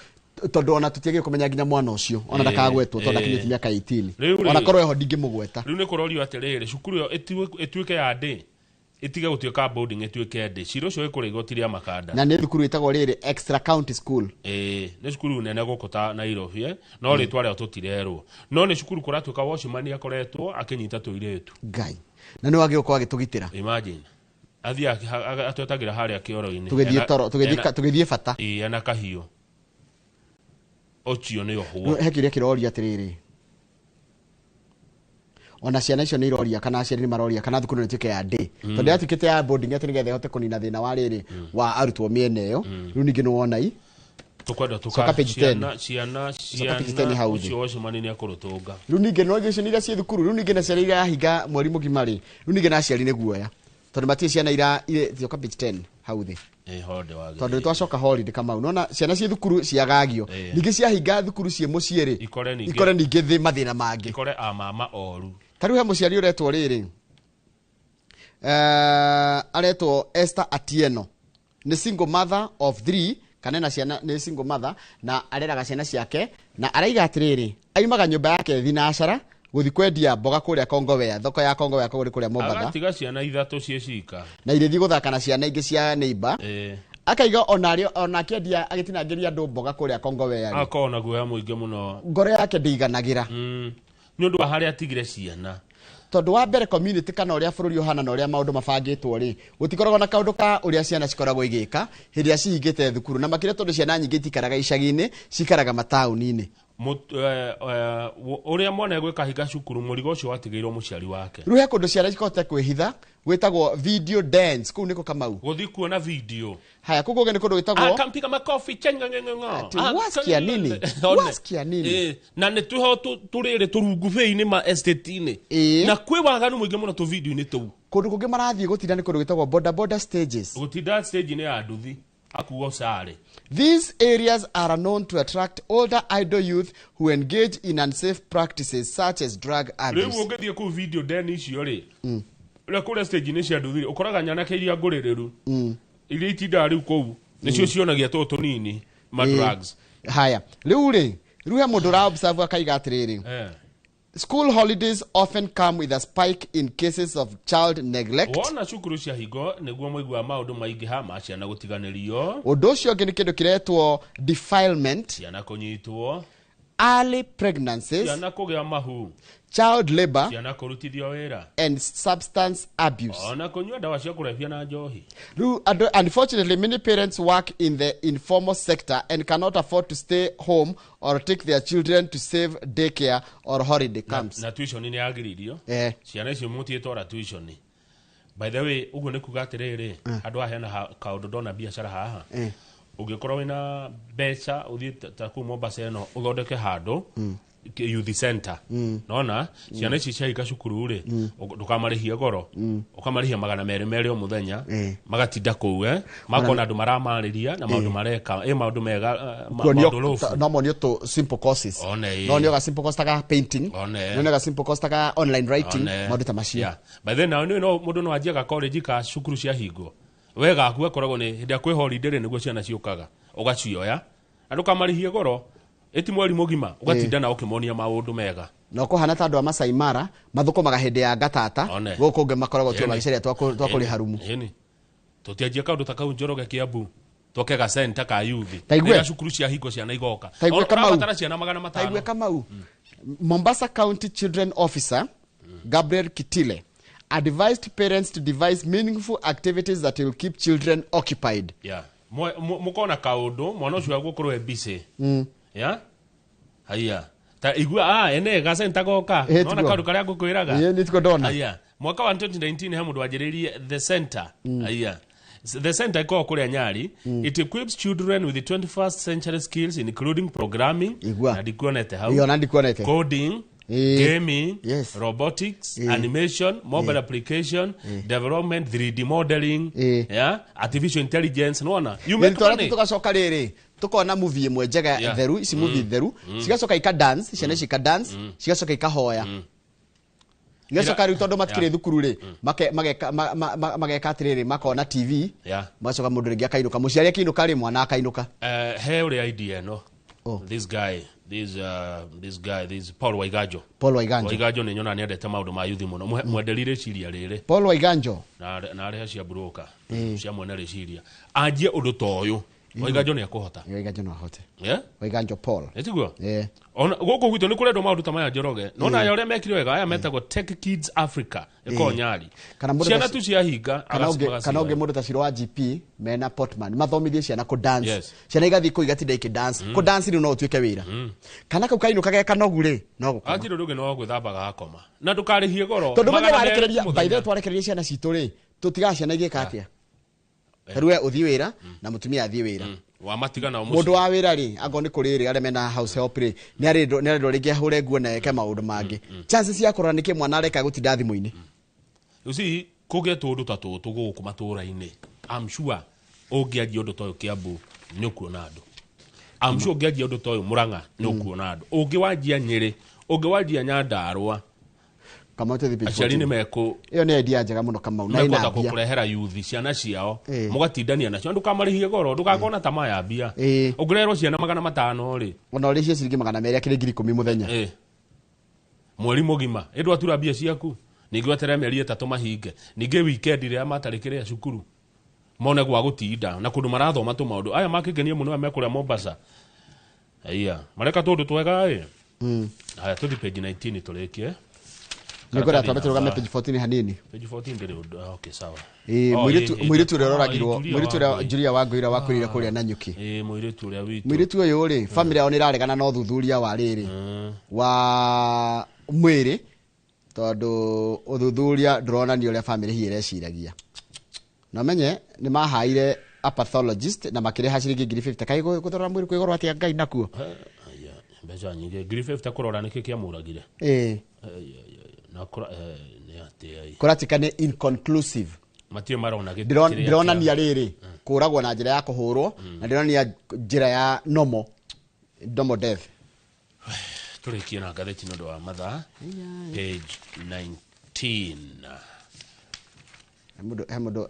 tondu ona tutiage kumenya nginya mwana ucio ona ndakagwetwo tondu akinyite miaka 18 ona korwo eho ndingimugweta. Riu ni kurorio atiriri cukuru yo ituike ya day itige gutuika boarding ituike day ciro cio ikuri igoti ria makanda na ni thukuru itagwo riri extra county school ni cukuru nene gukuta Nairobi no ritwa ria tutirerwo no ni cukuru kuratuika Washman akoretwo akinyita tuiretu ngai na ni wagi uko agitugitira imagine athia atwetagira haria kioro-ini tugithie bata ana kahio ocio ni ohwo hekiria kiroria atiriri ona ciana icio ni iroria kana aciari ni maroria kana thukuru ni tuike ya day tondu yatukite ya boarding ati nigethe hote kunina thina wa riri wa arutwo miene yo riu ningi ni wona i tukwenda ciana ucio Washman ni akurutunga riu ningi no icio ni iria cie thukuru riu ningi na ciana iria hinga mweri mugima ri riu ningi na aciari ni guoya tondu matie ciana ira thioka page 10 hau thi hode wage tondu twacoka holiday kama nona ciana cie thukuru ciagagio ningi cia hinga thukuru cie muciiri ikore ningi thi mathina mangi ikore mama oru tariu he muciari uretwo riri aretwo Esther Atieno ni single mother of 3 kanena ciana ni single mother na areraga ciana ciake na araiga atiriri aimaga nyumba yake thinacara guthi kwendia mboga kuria Kongowea thoko ya Kongowea kuri kuria Mombatha agatiga ciana ithatu ciecika na irethi guthaka na ciana ingi cia neighbor akaiga onario ona akiendia agitinangiria andu mboga kuria Kongowea akona guoya muingi muno ngoro yake ndiganagira ni undu wa haria atigire ciana tondu wa mbere community kana uria bururi uhana na uria maundu mabangitwo ri gutikoragwo na kaundu ka uria ciana cikoragwo igika hindi ya cihingite thukuru na makire tondu ciana nyingi itikaraga icagi-ini cikaraga matauni-ini uria mwana gwika hinga cukuru murigo ucio watigiirwo muciari wake riu he kundu ciana cikote kwihitha gwitagwo video dance kuu niko Kamau guthi kuona video haya kuko ni kundu gwitagwo akampiga makofi wasikia nini wasikia nini na ni tuho turire turungu vei-ini ma estate-ini na kwi waganu muingi muno tu video-ini tu kundu kungi marathie gutinda ni kundu gwitagwo border stages gutinda stage-ini ya nduthi akuo sare. These areas are known to attract older idle youth who engage in unsafe practices such as drug abuse. Leo ngethie ku video den icio ri. Ria kure stage ni cia nduthi ukoraga nyana ke iria nguririru. Iria itinda riu kou. Nicio cionagia toto nini ma drugs. Haya. Riu he mundu ra observe akaiga atiriri. School holidays often come with a spike in cases of child neglect. Wona cukuru cia hingo niguo muigua maundu maingi ha ma ciana gutiganirio. Undu ucio ungi ni kindu kiretwo defilement. Ciana kunyitwo. Early pregnancies. Ciana kugia mahu. Child labor. Ciana kurutithio wira. And substance abuse. Ona kunywa dawa cia kurevia na njohi. Unfortunately, many parents work in the informal sector and cannot afford to stay home or take their children to save daycare or holiday camps. Na tuition ni agiririo. Ciana icio mutietora tuition. By the way, uguo ni kuga atiriri andu ahena kaundu ndona biashara haha. Ugikorwo wina mbeca uthie ta ku Mombasa eno uthondeke handu youth center nona ciana ici cia ika cukuru ri ndukamarihia goro ukamarihia $200 o muthenya magatinda kuu makona andu maramariria na maundu mareka maundu mega no monio to simple courses no nio ga simple course taka painting no nio ga simple course taka online writing maundu ta macio by then no mundu no ajia ga college ka cukuru cia hingo wega akuwa koragwo ni hinda kwi holiday ri niguo ciana ciukaga ugacioya andu kamarihia goro eti mwari mugima ugatinda na ukimonia maundu mega no kuhana ta andu a Masai Mara mathukumaga hindi ya gatata guku nge makoragwo tu magiceria twakuri harumu tutianjia kaundu ta kau Njoroge Kiambu twakega center ka youth na cukuru cia hingo ciana igoka ona ciana 500 taigwe Kamau Mombasa County Children Officer Gabriel Kitile advised parents to devise meaningful activities that will keep children occupied. Mukona kaundu mwana ucio agukorwo busy haya ta igua ene ga center goka nona kaundu karia ngukwiraga nitiko ndona haya mwaka wa 2019 he mundu wajiririe the center haya the center iko kuria Nyali it equips children with the 21st century skills including programming na ndikuonete hau iyo na ndikuonete coding gaming, Yes. robotics, animation, mobile application, development, 3D modeling, artificial intelligence, unaona? You make money. Tugacoka riri tukona movie imwe njega theru ici movie theru cigacoka ika dance ciana cika dance cigacoka ikahoya igacoka riu tondu matikire thukuru ri mageka atiriri makona TV magacoka mundu ringi akainuka muciari akinuka ri mwana akainuka he uri idea no this guy Paul Waiganjo ni nyona niendete maundu ma yuthi muno mwenderire ciria riri Paul Waiganjo na areha cia broker cia mwene reciria anjie undu toyu Waiganjo ni akuhota Waiganjo no ahote Waiganjo Paul etiguo ona goko gwito ni kurendo maundu ta maya Njoroge nona aya uria mekire wega aya metagwo Tech Kids Africa Nyali ciana tu cia hinga kana unge mundu ta ciro wa GP mena Portman mathomithie ciana ku dance ciana igathi ku igatinda iki dance ku dance ni no utuike wira kana kau kainu kage kanogu ri no gukoma atiro ruge no gwithambaga akoma na ndukarihie goro tondu menya warekereria baithe twarekereria ciana citu ri tutiga ciana igika atia ruwe uthi wira na mutumia athi wira wa matigana o mundu wa wira ri ago ni kuriri areme na house help ri ni arindo ringi ahure nguo na eke maundu mangi chances ya korana niki mwana areka gutinda thimu-ini you see kuge tundu ta tutu guku matura-ini I'm sure ungiagia undu toyo Kiambu ni ukuona andu I'm sure ungiagia undu toyo Murang'a ni ukuona andu ungiwajia Nyeri ungiwajia Nyandarua kama te thipi aciari ni meko iyo ni idea njega muno kama una ina bia kurehera youth ciana ciao mugatindania nacio ndukamarihie goro ndukakona tama ya bia ungirero ciana 500 ri ona uri cia ciringi 200 akiri 10,000 muthenya mweri mugima endu atura bia ciaku ningi wetere meri 3 mahinge ningi weekend ria matarikire cukuru mone gwa gutinda na kundu marathoma tu maundu aya makigenia muno amekuria Mombasa aya mareka tundu twega aya tuthi page 19 turekie Nigora twabeterugame page 14 hanini page 14 ndiri okay sawa mwiritu ure roragirwo mwiritu ure Julia Wangũira wakurire kuria Nanyuki mwiritu ure witu mwiritu uyu ri family yao ni raregana no thuthuria wa riri wa mwiri tondu uthuthuria ndrona ni uria family hii ireciragia na menye ni mahaire a pathologist na makireha ciringi 50 kai guthora mwiri kwigorwa atia Ngai nakuo mbeca nyingi 50 kurora niki kiamuragire kuratikane inconclusive matio marona ndirona ni ariri kuragwo na njira ya kuhurwo na ndirona ni njira ya normal death turikie na gatheti ndo wa mathaa page 19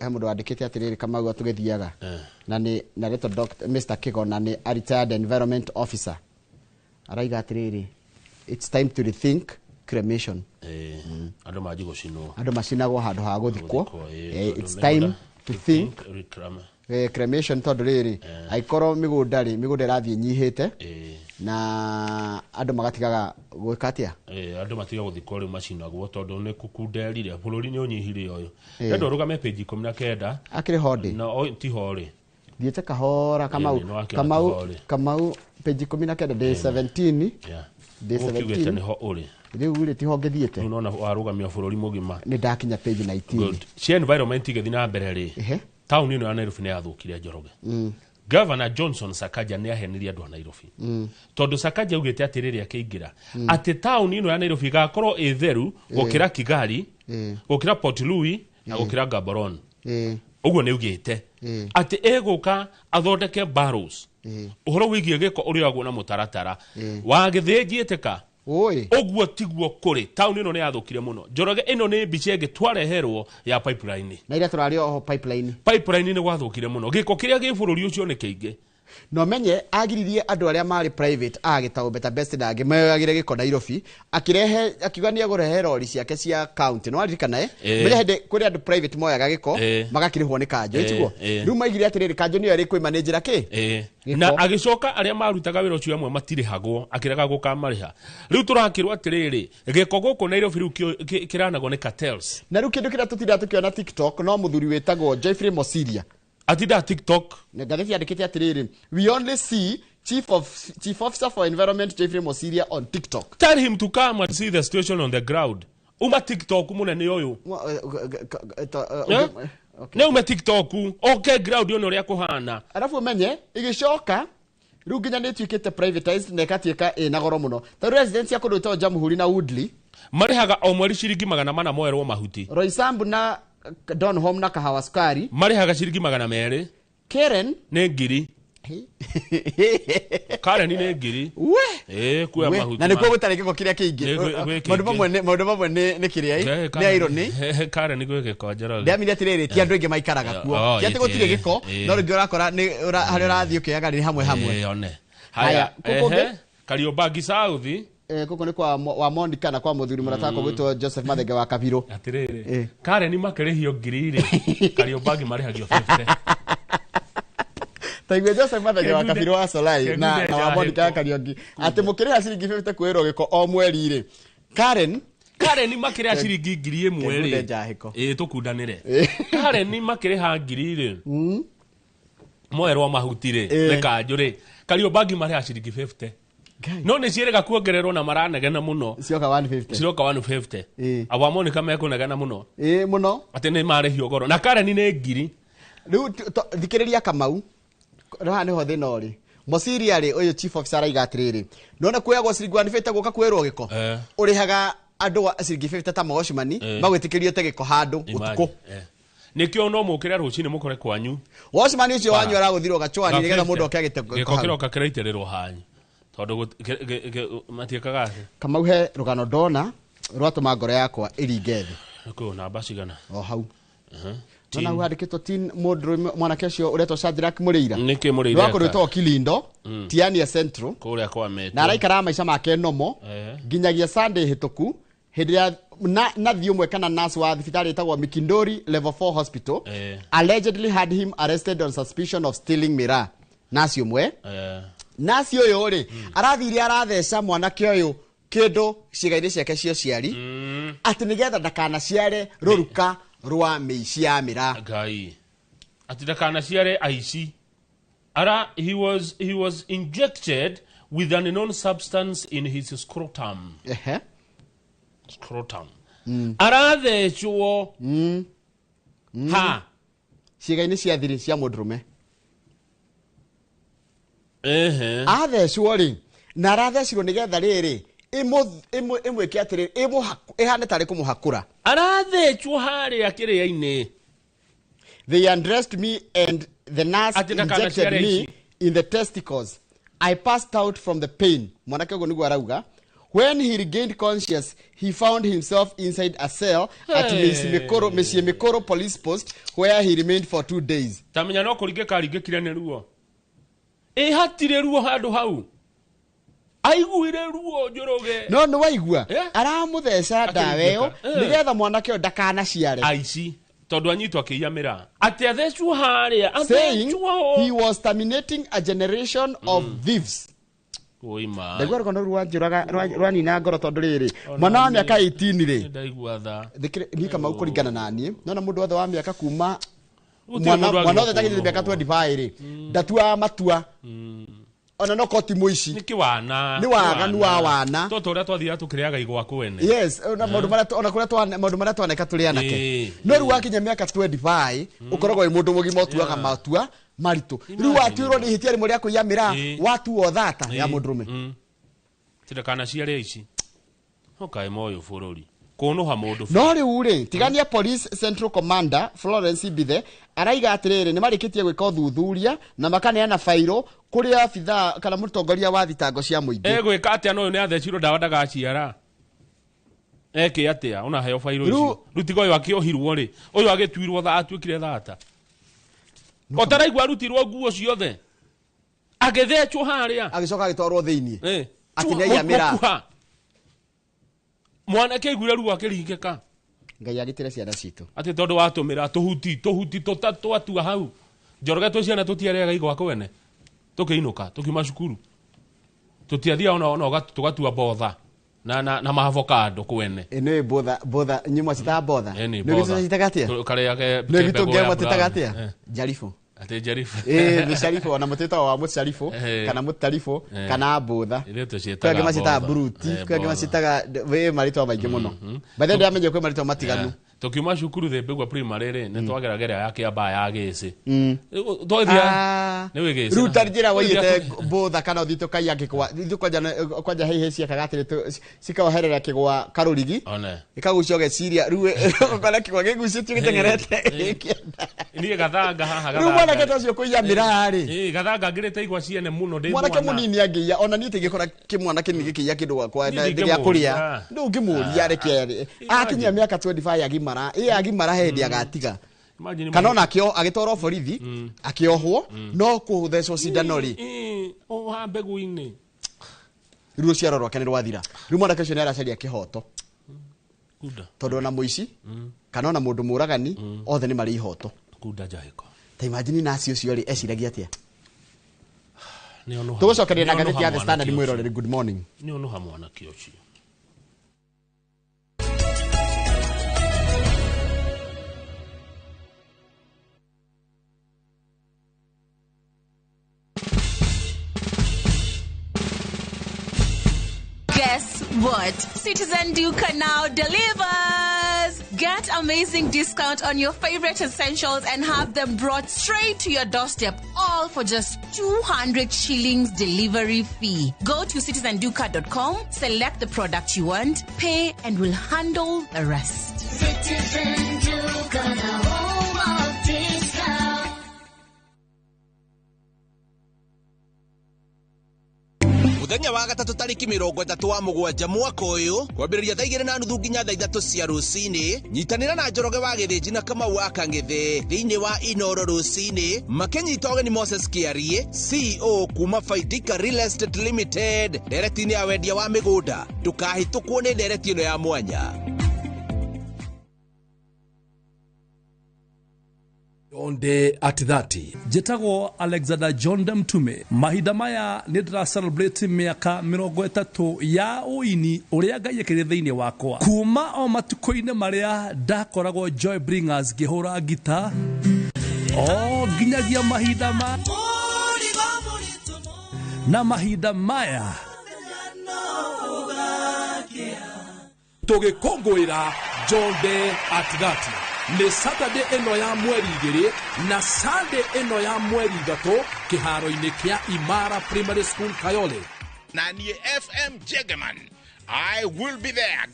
hemudo andikite atiriri kama gwa tugethiaga na ni na leto Dr. Mr. Kigona ni a retired environment officer araiga atiriri it's time to rethink cremation ando maji gocino ando macinagwo handu ha guthikwo it's time to think cremation tondu riri aikoro migunda rathie nyihite na ando magatigaga gwikatia ando matiga guthikwo ri macinagwo tondu ni kukunderire bururi ni unyihire oyo endo rugame page 19 akiri hodi no ti hori thiete kahora Kamau page 19 day 17 day 17 ni ho uri riu ri ti honge thiete unaona warugamia bururi mugima ni ndakinya page 19 cia environment igethi na mbere ri town ino ya Nairobi ni yathukire Njoroge Governor Johnson Sakaja ni ahenirie andu a Nairobi tondu Sakaja ugite atiriri akiingira ati town ino ya Nairobi gakorwo itheru gukira Kigali gukira Port Louis na gukira Gaborone uguo ni ugite ati eguka athondeke barrows uhoro wigie giko uri agwo na mutaratara wagithinjiite ka oguo tiguo kuri town ino ni yathukire muno Njoroge ino ni mbica ingi twareherwo ya pipeline na ira turari o pipeline ni gwathukire muno giko kiria gi bururi ucio ni kiingi no menye agiririe andu aria mari private agitawo Better Best na agimagire giko Nairobi akirehe akigania gurehe rori ciake cia county no aririkana menye hende kuri andu private moyaga giko magakirihwo ni kanjo itiguo riu maigire atiriri kanjo ni ari kwi manager ki na agicoka aria marutaga wira ucio amwe matirihagwo akiraga gukamariha riu turakirwo atiriri giko guku Nairobi riu kiranagwo ni cartels na riu kindu kira tutira tukiona TikTok no muthuri wetagwo Jeffrey Mosiria atida TikTok ngatheti andikite atiriri we only see chief officer for environment Jeffrey Mosiria on TikTok. Tell him to come and see the situation on the ground. Uma TikTok munene uyu ne uma TikTok okay ground yo no ria kuhana arafu menye igicoka riu nginya ni tuikite privatized na ikatuika na goro muno ta residence ya kundu to Jamhuri na Woodley marihaga o mweri ciringi 400 moerwo mahuti Roysambu na Donholm na Kahawa Sukari marihaga ciringi 200 Karen ne ngiri Karen ni ngiri we kuya mahuti na nikuo gutare giko kiria kingi maundu mamwe ni kiria ni irony Karen ni gwike konjero ndamire atiriri ti andu ingi maikaraga kuo ti ati gutire giko no ringi urakora ni hari urathio kiaga ni hamwe one haya Kariobangi South kuko ni kwa wa Monica na kwa muthuri murataka gwitwo Joseph Mathenge wa Kabiro atiriri Karen makerehio ngiri ri Kariobangi marihagio 50 Taigwe Joseph Mathenge wa Kabiro wa Solai na wa Monica Kariobangi ati mukiriha ciringi 50 kwirwo giko o mweri ri Karen ni makireha ciringi ngiri imwe ri tukundanire Karen ni makireha ngiri ri moerwo mahuti ri ne kanjuri Kariobangi mariha ciringi 50 no ni ciirega kuongererwo na maranegena muno cionka 150 aba Monica mekunegena muno muno ati ni marehio goro na Karen ni ngiri riu thikiriria Kamau roha ni ho thina uri Mosiria ri uyu chief officer aiga atiriri nona kuyagwo ciringi 150 guka kwirwo giko urihaga andu ciringi 50 ta Moshmani magwitikirio te giko handu utuko nikio no mukire rucini mukore kwanyu Moshmani ucio wanyu araguthirwo gachwani nigetha mundu okagite giko kiroka kiraitererwo hanyu tondu matiekaga Kamau he rugano ndona rwatuma ngoro yakwa iringethi ko namba cigana o hau nona uhandikitwo tin mudru mwanake ucio uretwo Shadrack Murira niki Murira wako rwitwo Kilindo Tiania Central kuria kwa meto na araikara maisha make nomo nginyagia Sunday hituku hindi ya nathi umwe kana nurse wa thibitari etagwo Mikindori level 4 hospital allegedly had him arrested on suspicion of stealing miraa nurse umwe nurse uyu ri arathire aratheca mwanake uyu kindu ciigaini ciake cio ciari ati nigetha ndakana ciare ruruka rwa miici ya miraa ngai ati ndakana ciare aici he was injected with an unknown substance in his scrotum scrotum arathecwo ha ciigaini cia thiri cia mundurume athecwo ri na arathecirwo nigetha riri imwe kiatiri ihane tari kumuhakura arathecwo haria kiria-ini they undressed me and the nurse injected me in the testicles. I passed out from the pain. Mwanake ugo niguo arauga. When he regained conscious, he found himself inside a cell at Monsieur Mikoro police post where he remained for 2 days. Tamenya no kuringe karingikire ni ruo. Hatire ruo handu hau. Aiguire ruo njoroge. No no waigua. Aramutheca ndawa iyo nigetha mwanake o ndakana ciare. Aici tondu anyitwa kiiyamira. Ati athecwo haria he was terminating a generation of thieves. Oima. Ndagwa rukono rwani na ngoro tondu riri. Mwana wa miaka 18 ri. Ndaigua tha. Ni kama ukurigana nani. Nona mundu othe wa miaka kuma mwana othe takithire miaka 25 ri. Ndatua matua. Ona no koti muici niki wana ni waganu wa wana toto ria twathira tukiriaga igwa kwene yes ona mundu mara twaneka tuli anake no ru wakinya miaka 25 ukoragwo mundu mugima utuaga matua maritu ru atuirwo ni hitia rimwe ria kuiyamira watu othata ya mundurume tidakana ciare ici hokae moyo bururi kunuha mundu no riu ri tigania police central commander Florence Ibithe araiga atiriri ni marikitie gwika uthuthuria na makaneana fairo kuri afitha kana mutongoria wa thitango cia muingi gwika atia no ni athecirwo ndawa ndagaciara eke atia ona heo fairo ici rutigo uyu akiohirwo ri uyu agituirwo tha atuikire thata otaraigwa rutirwo nguo ciothe agethechwo haria agicoka agitwarwo thiini ati ni yamira mwanake igure ruo akiringika ngai agitire ciana citu ati tondu watumira tuhuti tutatu atua hau njoroge tu ciana tutiarega igwa kwene tukiinuka tukiuma cukuru tutiathia ona tugatua botha na maavocado kwene ni botha nyuma cita botha ni gitu citagatia kareage ni gitu ngema titagatia jarifu ate jarifu ni sharifu ona muteta wa musharifu kana mutarifu kana botha kwa ngema cita bruti kwa ngema cita we marito maingi muno bathe ndamenye kwa marito matiganu Tukiuma cukuru thembegwa primary ne twageragera yake aba ya gese toithia ne wegese ruta njira wayite botha kana uthito kai yake kwa kwanja hehe cia kagatire sikaoherera kigwa karurigi ikagucio geciria ruwe kana kigwa gigucitio gitengerete ni gathanga haha gathanga mwana ketocio kuiya mirari gathanga ngirite igwa ciene muno ndi mwana munini angiya ona ni tigikora kimwana kinigi kiya kindu kwa ndia kuria ndu ngimuria reke akinyia miaka 25 agimara agimara hendi agatiga kana ona agitoro borithi akiohwo no kuthecwo cindano ri o ha mbegu-ini ruo ciaro rwake ni rwathira riu mwana kacio ni aracaria kihoto tondu na muici kana ona mundu muragani othe ni mari ihoto kuda jahiko ta imagine nacio cio ri eciragia atia ni onu tugucokeria na ngatheti ya The Standard mwirorere good morning ni onu ha mwana kioci Guess what? Citizen Duca now delivers! Get amazing discount on your favorite essentials and have them brought straight to your doorstep, all for just 200 shillings delivery fee. Go to citizenduca.com, select the product you want, pay, and we'll handle the rest. Citizen Duca, the home of discount. Muthenya wa gatatu tariki 30 wa mugwanja mwaka uyu kwambiriria thaa 2:30 nginya thaa 3 cia rucini nyitanira na Njoroge wa Githĩnji na Kamau wa Kang'ethe thiini wa Inoro rucini makenyita ũgeni Moses Kiarie CEO kuma Faidika Real Estate Limited nderetini ya wendia wa migunda ndukahĩtũkwo nĩ ndereti ĩno ya mwanya. Onde at 30 Jetago Alexander John Mtume mahinda maya ni ndra celebrate miaka 30 ya uini uria Ngai ekire thiini wakwa kuma o matuko-ine maria ndakoragwo Joy Bringers ngihura gita o nginyagia mahinda ma na mahinda maya tugikongwira John de at 30 ni Saturday eno ya mweri 2 na Sunday eno ya mweri 3 kiharo-ini kia Imara Primary School Kayole. Na ni FM Jegeman. I will be there.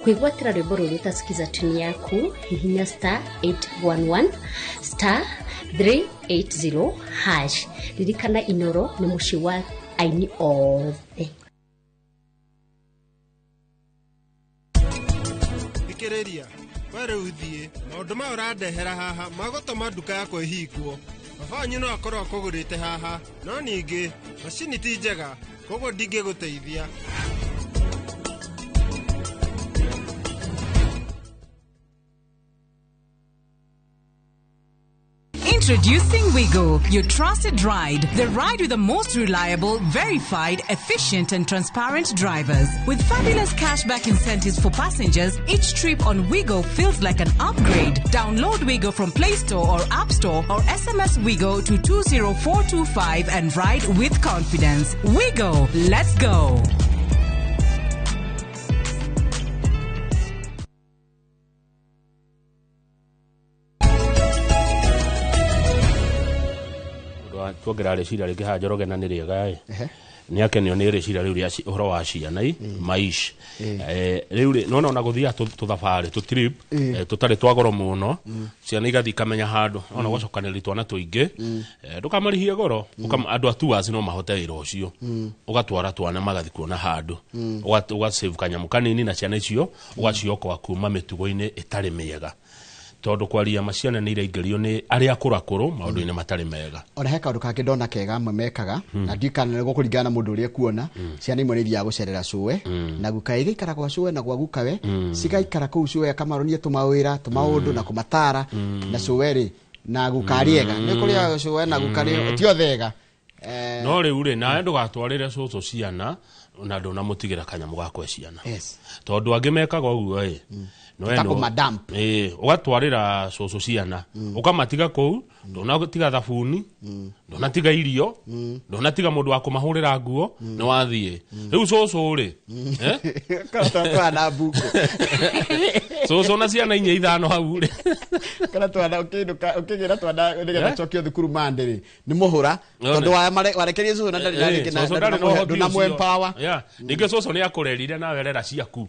Kuigwatira rwimbo rurita sikiza tuni yaku hihinya *811 *380 hash ririkana Inoro ni muci wa aini othe. Thikiriria were uthie maundu ma urandehera haha magotoma nduka yako ihingwo baba wanyu no akorwo akugurite haha no ningi macini ti njega koguo ndingiguteithia. Introducing Wigo, your trusted ride. The ride with the most reliable, verified, efficient and transparent drivers. With fabulous cashback incentives for passengers, each trip on Wigo feels like an upgrade. Download Wigo from Play Store or App Store or SMS Wigo to 20425 and ride with confidence. Wigo, let's go. tuongerera reciria ringi ha Njoroge na ni riega ni akenio ni reciria riu ria uhoro wa ciana maish riu nona ona guthia tuthabari tu trip tutari twagoro muno ciana igathi kamenya handu ona gwacokanĩrĩria twana tuingi ndukamarihie goro andu a tours no mahote wĩra ũcio ugatwara twana magathi kuona handu ugasave kanyamu kanini na ciana icio ugaciokoa kuma mĩtugo-inĩ ĩtarĩ mĩega tondu kwaria maciana ni iraingĩrio ni aria kurakuru maundu-ini matari mega. Ona heka undu kangi ndona kega amwe mekaga na ndikana nego kuringana na mundu uria kuona ciana imwe ni thia gucerera cuwe na guka igikara kwa cuwe na gwa gukawe cigaikara kuu cuwe akamaronie tumawira tumaundu na kumatara na cuwe ri na gukariega ni kuria cuwe na gukari ti othega no riu ri na ndu gatwarire cucu ciana na ndo na mutigira kanyamu gakwe ciana Yes. tondu angi mekaga uguo no Tako madam. ugatwarira cucu ciana ukamatiga kou ndunatiga thabuni ndunatiga irio ndunatiga mundu wa kumahurira nguo ni wathie riu cucu ri Kana na buku. cucu na ciana inya ithano hau ri Kana twana ukigira twana nigetha chokio thukuru mande ri ni muhura tondu wa warekerie cucu na ndari empower ninge cucu ni akurerire na werera ciaku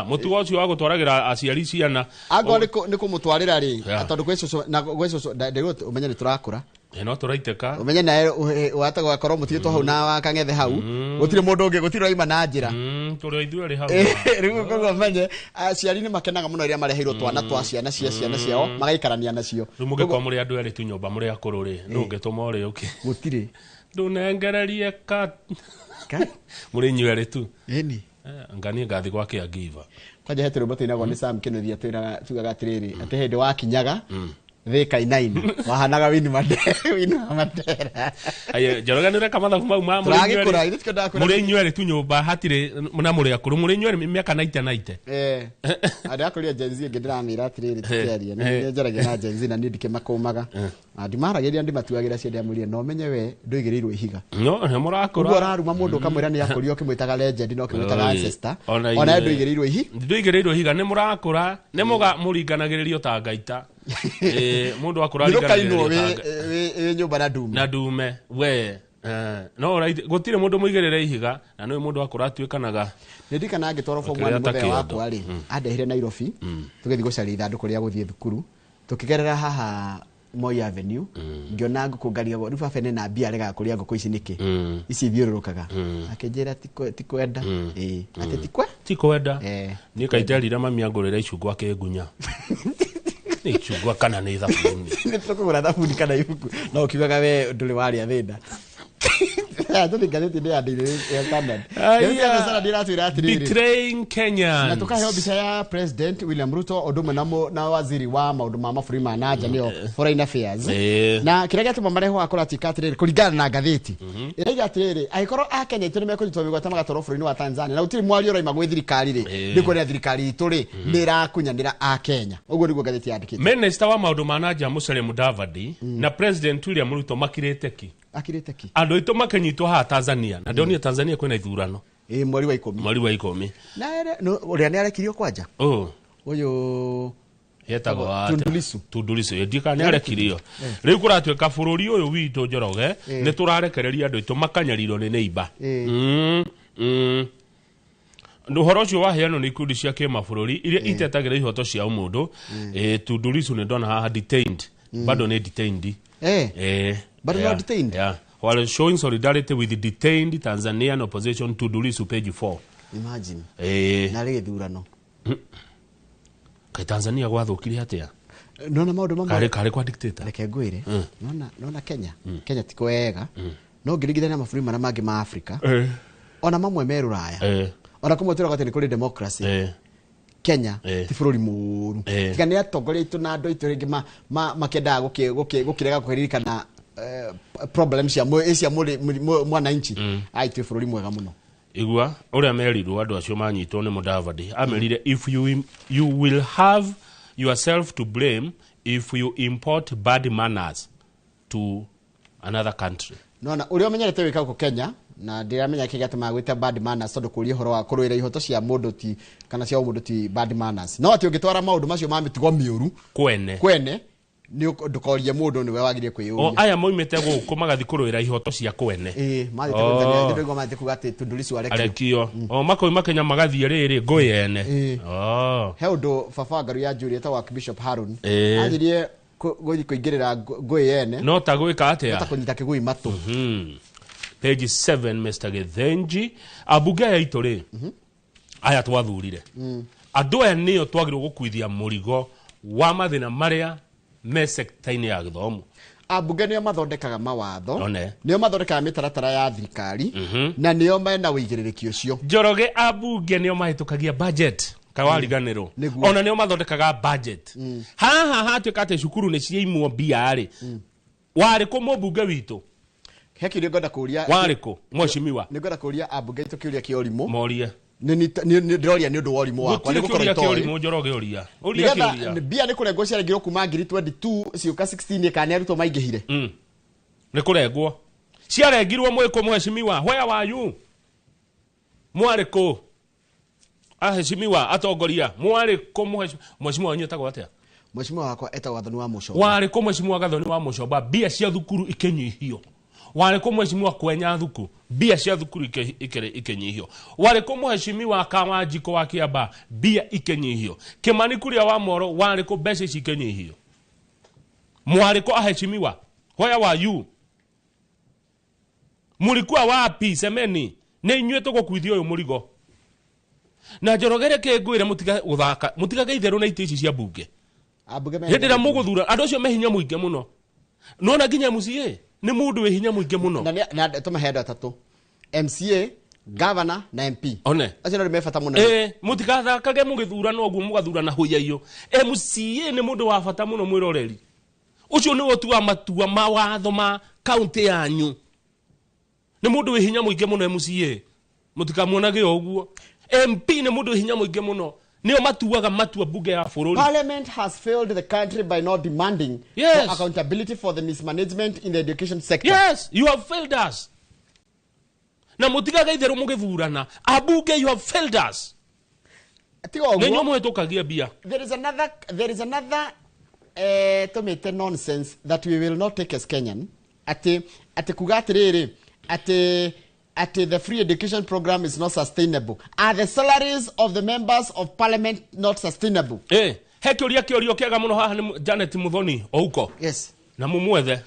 mutugo ucio wa gutwaragira aciari ciana ango ni kumutwarira ri tondu gwe cucu na gwe cucu ndego umenye ni turakura no turaiteka umenye nae wata gwakorwo mutigitwo hau na wakang'ethe hau gutire mundu ungi gutire oima na njira turi ithueri hau riu koguo umenye aciari ni makenaga muno iria mareheirwo twana twa ciana ciao magaikarania nacio riu mugikwa muri andu eri tu nyumba muri akuru ri ndungituma uri uki gutire ndunengererie ka muri nyueri tu eni ngani ngathi gwake agiva kwaje hetero bote inagwa ni Sam Kennedy atwira tugaga atiriri ati hindi wakinyaga thika inaini wahanaga wini madera aye joroganira kamathabu mau ma muri nyueri tu nyumba hatire na muri akuru muri nyueri miaka 90 ari akuria Gen Z ngidiramira atiriri tukiaria ni njaragia na Gen Z na ndike makomaga ndimaragiria ndimatuagira cia ndiamurie no menye we nduigirirwo ihiga no ne murakura ugo araruma mundu kamwira ni akurio kimwitaga legend no kimwitaga ancestor ona nduigirirwo ihiga ni murakura ni muga muringanagiririo ta ngaita mundu akurari kaino we nyumba na dume we no right gutire mundu muigerere ihiga na no mundu akuratuikanaga ndikana angitwaro form 1 muthe wakwa ri andehire Nairobi tugithi gucaria ithanduku ria guthie thukuru tukigerera haha Moi Avenue ngiona ngukungaria go rufa fene na bia rega kuria ngoko ici niki ici thiururukaga akinjira tikwenda ati tikwenda ni kaiterira mami angurira icungwa kingunya ni icungwa kana ni thabuni ni tukugura thabuni kana ibuku no kibaga we nduri waria thina betraying Kenya na tukaheo bica ya President William Ruto odumwe na waziri wa maundu ma maburi ma nanja nio Foreign Affairs na kiria gituma mareho akora tikatiriri kuringana na ngatheti iriga atiriri aikoro a Kenya itune mekujitwa migwata magatoro bũrũri wa Tanzania na utiri mwari uraima gwe thirikari ri ndiko ria thirikari itu ri nirakunyanira a Kenya uguo niguo ngatheti yandikite Minister wa maundu ma nanja Musalia Mudavadi na President William Ruto makirite ki andu itu makanyitwo ha Tanzania na ndio ni Tanzania kwena ithurano mweri wa 10 na uria ni arekirio kwanja uyu yetagwo Tundulisu yedika ni arekirio riu kuratweka bururi uyu witu Njoroge ni turarekereria andu itu makanyarirwo ni neighbor nduhoro cio waheano ni ikundi cia kimabũrũri iria itetagira ihoto cia umundu Tundulisu ni ndona haha detained bado ni detained but not detained. While showing solidarity with the detained Tanzanian opposition Tundulisu page 4. Imagine. Na rege thurano. Kai Tanzania gwathukire atia? Nona maundu mamwe. Kare kwa dictator. Reke ngwire. Nona Kenya. Kenya tiko wega. No ngirigithania mabũrũri mara mangi ma Africa. Ona mamwe me Ruraya. Ona kumwe turaga ati ni kuri democracy. Kenya ti bũrũri mũru. Tiga ni atongoria itu na andu itu ringi makenda gukirega kuririkana problems ya mwananchi aitu bũrũri mwega muno igua uria merirwo andu acio manyitwo ni Mudavadi amerire if you will have yourself to blame if you import bad manners to another country nona uria umenyerete wika ku Kenya na ndiramenya kigatuma gwita bad manners tondu kuri horo wa kuruira ihoto cia mundu ti kana cia mundu ti bad manners no ati ungitwara maundu macio ma mitugo miuru kwene ni ndukorie mundu ni we wagirie kwiyuria aya moimete guku magathi kuruira ihoto cia kwene mali Tanzania ndio ngoma kugate Tundulisu arekio makoima Kenya magathi riri nguyene he undu baba ngaru ya Juliet wa Bishop Harun athirie kuingirira nguyene no ta gwika atia ta kunyita kigui matu page 7 Mr. Gethenji abuge ya itore aya twathurire andu aya nio twagirwo gukuithia murigo wa mathina maria me sektaini ya githomo abunge nio mathondekaga mawatho nio mathondekaga mitaratara ya thirikari na nio mena uigiririkia ucio Njoroge abunge nio mahitukagia budget kawariganiro ona nio mathondekaga budget haha hatweka ate cukuru ni ciaimwo biari wari ko mobunge witu heki nĩ ngwenda kũria warĩkũ mheshimiwa nĩ ngwenda kũria ambunge tũkĩũria kĩorimũ morie nĩ ndĩroria nĩ ũndũ wa ũrimũ wakwa nĩ gũkorwo kĩorimũ njoroge ũria kĩũria mbia nĩ kũrengwo ciarengirwo kuma 2022 ciũka 16 kana arutwo maingĩhire nĩ kũrengwo ciarengirwo mwĩkũ mheshimiwa where were you mwarĩkũ aheshimiwa atongoria mwarĩkũ mheshimiwa wanyu etagwo atĩa mheshimiwa wakwa etagwo Gathoni wa Mũcomba warĩkũ mheshimiwa Gathoni wa Mũcomba mbia cia thukuru ikĩnyihio warĩkũ mheshimiwa kwenya thuku mbia cia thukuru ikĩnyihio warĩkũ mheshimiwa Kawanjiko wa Kiamba mbia ikĩnyihio Kimani Kuria wa Moro warĩkũ mbeca ici ikĩnyihio mwarĩkũ aheshimiwa where were you mulikuwa wapi semeni nĩ inyuĩ tũgũkuithia ũyũ mũrigo na Njorogere kĩngwĩre mũtiga geitherũ na itĩ ici cia mbunge hĩndĩ ĩrĩa mũgũthura andũ acio mehinya mũingĩ mũno nona nginya MCA nĩ mũndũ wĩ hinya mũingĩ mũno na tũmahe andũ atatũ MCA governor na MP one acio nĩ mebata mũno mũtigathakage mũgĩthurana ũguo mũgathurana hũya iyo MCA nĩ mũndũ wa bata mũno mwĩroreri ũcio nĩ ũtua matua mawatho ma kaunti yanyu nĩ mũndũ wĩ hinya mũingĩ mũno MCA mũtikamuonage ũguo MP nĩ mũndũ wĩ hinya mũingĩ mũno nĩo matuaga matua bunge ya bũrũri. Parliament has failed the country by not demanding for accountability for the mismanagement in the education sector. Yes, you have failed us. Na mutigaga itherũ mũgĩthurana abunge you have failed us. Nenyo mũhĩtũkagia bia. There is another tomete nonsense that we will not take as Kenyan. Ati kuga atirĩrĩ ati the free education program is not sustainable. Are the salaries of the members of parliament not sustainable? Kĩũria kĩega mũno haha nĩ Janet Muthoni ouko. Yes. Na mwethe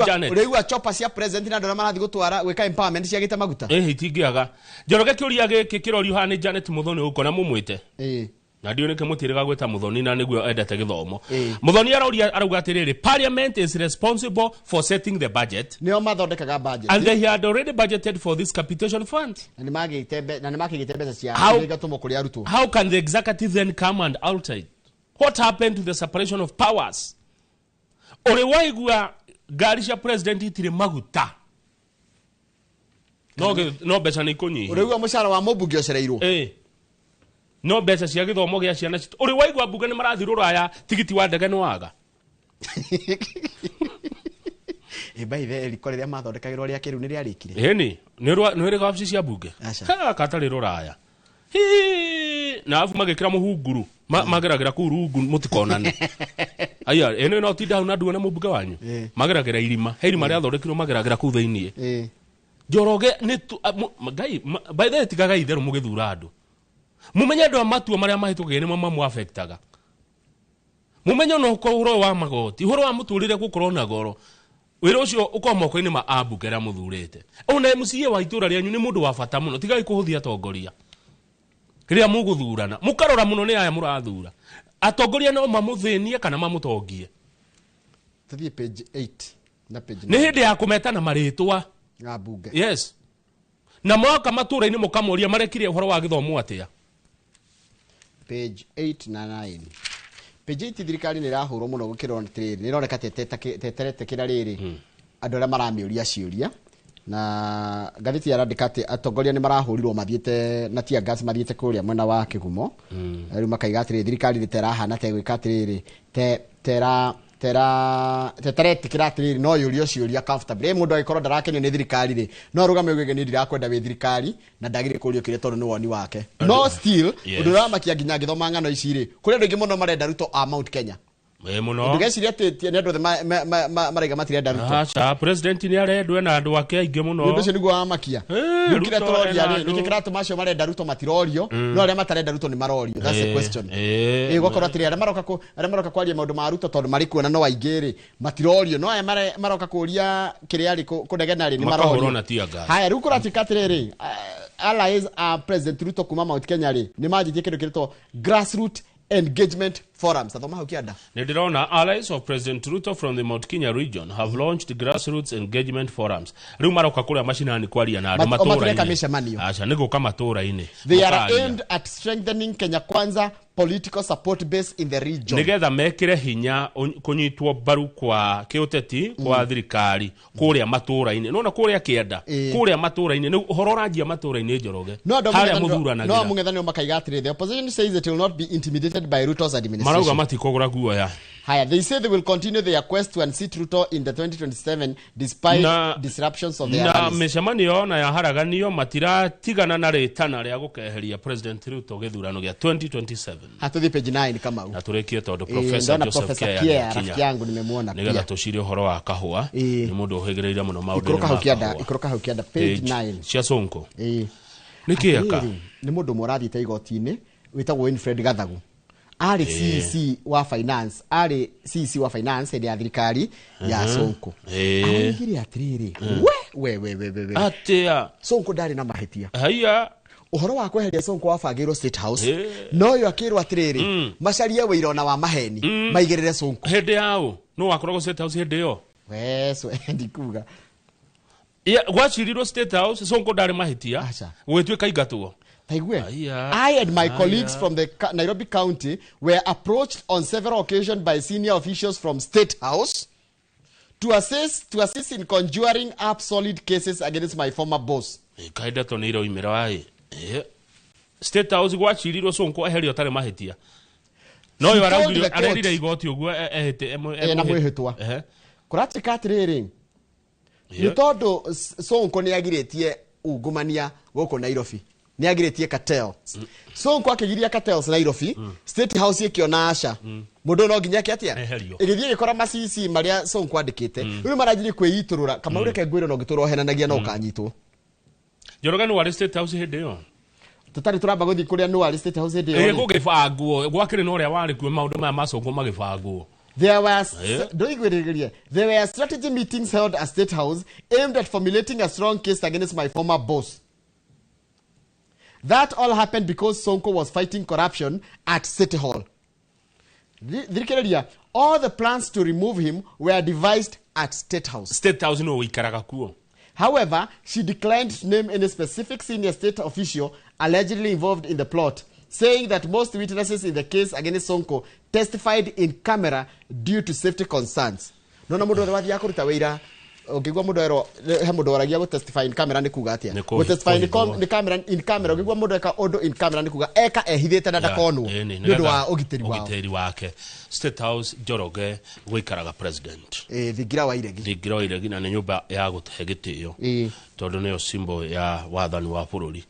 Janet. Ũrĩigua chopa cia president na ndona marathi gũtwara gwĩka empowerment ciagĩte maguta. Itingĩaga. Njoroge kĩũria gĩkĩ kĩrorio haha nĩ Janet Muthoni ouko na mũmwĩte. Na ndio nĩke mũtirĩga gwĩta Muthoni na nĩguo endete gĩthomo. Muthoni arauga atĩrĩrĩ parliament is responsible for setting the budget. Nĩo mathondekaga budget. And they had already budgeted for this capitation fund. Na nĩmakĩgĩte mbeca cia gatũmo kũrĩ arutwo. How can the executive then come and alter it? What happened to the separation of powers? Ore waigua ngari cia president itirĩ maguta. No mbeca nĩ ikũnyihia. Ũrĩigua mũcara wa mũmbunge ũcereirwo. No mbeca cia gĩthomo gĩa ciana citũ ũrĩ waigua mbunge nĩ marathiĩ rũraya tigiti wa ndege nĩ waga baithe riko rĩrĩa mathondekagĩrwo rĩa kĩrĩu nĩ rĩarĩkire nĩ rĩ wabici cia mbunge katarĩ rũraya na afu magĩkĩra mũhunguru mageragĩra kũu rungu mũtikonane aya ĩno no ti down na nduone mũmbunge wanyu mageragĩra irima he irima rĩathondekirwo mageragĩra kũu thĩiniĩ Njoroge nĩ ngai baithe tigaga itherũ mũgĩthura andũ mumenye ndo matua maria mahitũkĩire nĩ mamu affectaga mumenye no ũhoro wa magoti ũhoro wa mũtũrĩre gũkorwo na goro wĩra ũcio ũkorwo moko-inĩ ma ambunge arĩa mũthurĩte ona MCA wa itũra rĩanyu nĩ mũndũ wa bata mũno tigai kũhũthia atongoria rĩrĩa mũgũthurana mũkarora mũno nĩ aya mũrathura atongoria no mamũthĩnie kana mamũtongie tuthiĩ page 8 na page 9 nĩ hĩndĩ ya kũmetana marĩtwa ambunge yes na mwaka matũra-inĩ mũkamoria marekire ũhoro wa gĩthomo atĩa page 8 na 9 page 8 thirikari nĩ rahũrwo mũno gũkĩrwo atĩrĩrĩ nĩ ĩroneka teterete kĩra rĩrĩ andũ arĩa maramĩũria ciũria na ngathĩti yarandĩka atĩ atongoria nĩ marahũrirwo mathiĩte na tia gas mathiĩte kũrĩa mwena wa Kĩgumo rĩu makaiga atĩrĩrĩ thirikari rĩterahana ta gwĩka atĩrĩrĩ teteretikĩra atĩrĩrĩ no yũrio ciũria comfortable mũndũ agĩkorwo ndarakenio nĩ thirikari rĩ no arũgame oigage nĩ ndirakwenda wĩ thirikari na ndagĩrĩ kũrio kĩrĩa tondũ nĩ woni wake no still ũndũ ũramakia nginya ngĩthoma ng'ano ici rĩ kũrĩ andũ aingĩ mũno marenda Ruto a Mount Kenya mũno ndugeciria atĩ nĩ andũ maraiga matirenda Ruto acha president nĩ arendwo na andũ ake aingĩ mũno nĩ ũcio nĩguo wamakia nĩkĩrĩa tũroria rĩ nĩkĩ kĩratũma acio marenda Ruto matirorio no arĩa matarenda Ruto nĩ marorio that's the question gũkorwo atĩrĩ arĩa maroka kwaria maũndũ ma Ruto tondũ marĩ kuona no aingĩ rĩ matirorio no aya maroka kũria kĩrĩa rĩ kũnegena rĩ nĩ marorio haya rĩu kũratuĩka atĩrĩrĩ allies a president Ruto kuma Mount Kenya rĩ nĩ manjitie kĩndũ kĩrĩtwo grassroots engagement forums. Allies of President Ruto from the Mount Kenya region have launched grassroots engagement forums. Riu maroka kuria mashinani kwaria na andũ matũra-inĩ. Acha nĩgũka matũra-inĩ. They are aimed at strengthening Kenya Kwanza political support base in the region. Nigetha mekire hinya kunyitwo baru kwa kiuteti kwa thirikari kuria matura-ini nona kuria kienda kuria matura-ini ni uhoro rangia matura-ini Njoroge haria muthuranagira no mungethanio makaigatire. The opposition says it will not be intimidated by Ruto's administration. Marauga matikogora guoya. Haya, they say they will continue their quest to unseat Ruto in the 2027 despite disruptions of their rallies. Na meshamanio na ya haraganio matiratigana na ritana ria gukeheria President Ruto githurano gia 2027. Hatuthi page 9 kama u. Na turekie tondu Professor Joseph Kia rafiki yangu nimemuona pia. Nigetha tushire uhoro wa kahua ni mundu uhigireire muno maundu ikoroka haukianda page 9 cia Sonko. Nikiaka ni mundu morathite igoti-ini witagwo Winfred Gathagu. Ari CC wa finance ya thirikari ya Sonko. Arigire atiriri. We. Atia Sonko ndari na mahitia. Haya uhoro wa kweheria Sonko wabangirwo State House. No yo akirwo atiriri. Macaria wirona wa maheni maigirire Sonko. Hende yao no wakoragwo State House hende yo. Weso ndikuga. Gwacirirwo State House Sonko ndari mahitia. Gwetwika ingatwo. I and my colleagues from the Nairobi County were approached on several occasions by senior officials from State House to assist in conjuring up solid cases against my former boss. Kaida toniro imirai. State House gwacirirwo Sonko eherio tare mahitia. No yo ararire igoti uguo ehete na mwihitwa. Kuratika atiriri. Ni tondu Sonko ni agiretie ungumania goko Nairobi. Ni agiretie cartels. Sonko akigiria cartels Nairobi, State House ikiona asha. Mundu no nginya atia. Igithie gikora macisi maria Sonko andikite. Uri marajiri kwiiturura kama ureke ngwiro no giturwo henanagia no kanyitwo. Njoroge no wari State House hende yo. Tutari turamba guthi kuria no wari State House hende yo. Gugibangwo gwakire no ria wari kwe maundu maya Masonko magibangwo. There were strategy meetings held at State House aimed at formulating a strong case against my former boss. That all happened because Sonko was fighting corruption at City Hall. All the plans to remove him were devised at State House. State House no wikaraga kuo. However, she declined to name any specific senior state official allegedly involved in the plot, saying that most witnesses in the case against Sonko testified in camera due to safety concerns. Nona mundu wathi yakuruta wira ogigwa mundu ero he mundu waragia go testify in camera ni kuga atia go testify in camera ogigwa mundu eka ondo in camera ni kuga eka ehithite na ndakonwo ndu wa ogiteri wake. State House Njoroge gwikaraga president thigira wa iregi na nyumba ya gutehe gitio tondu niyo symbol ya wathani wa bururi.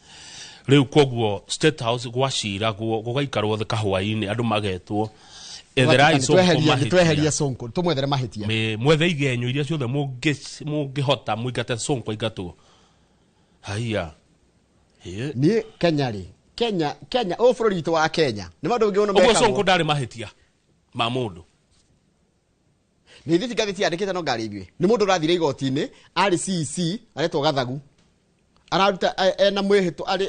Riu koguo State House gwaciragwo gugaikarwo the kahwaini andu magetwo etherai Sonko tumwethere mahitia mwethe igenyo iria ciothe mungihota muingate Sonko ingatwo. Haya ni Kenya o bururi witu wa Kenya ni mandu ngiona meka Sonko ndari mahitia ma mundu ni thitikathi andikite no ngari ibwe ni mundu rathire igoti-ini ari CC aretwo Gathagu araruta na mwihito ari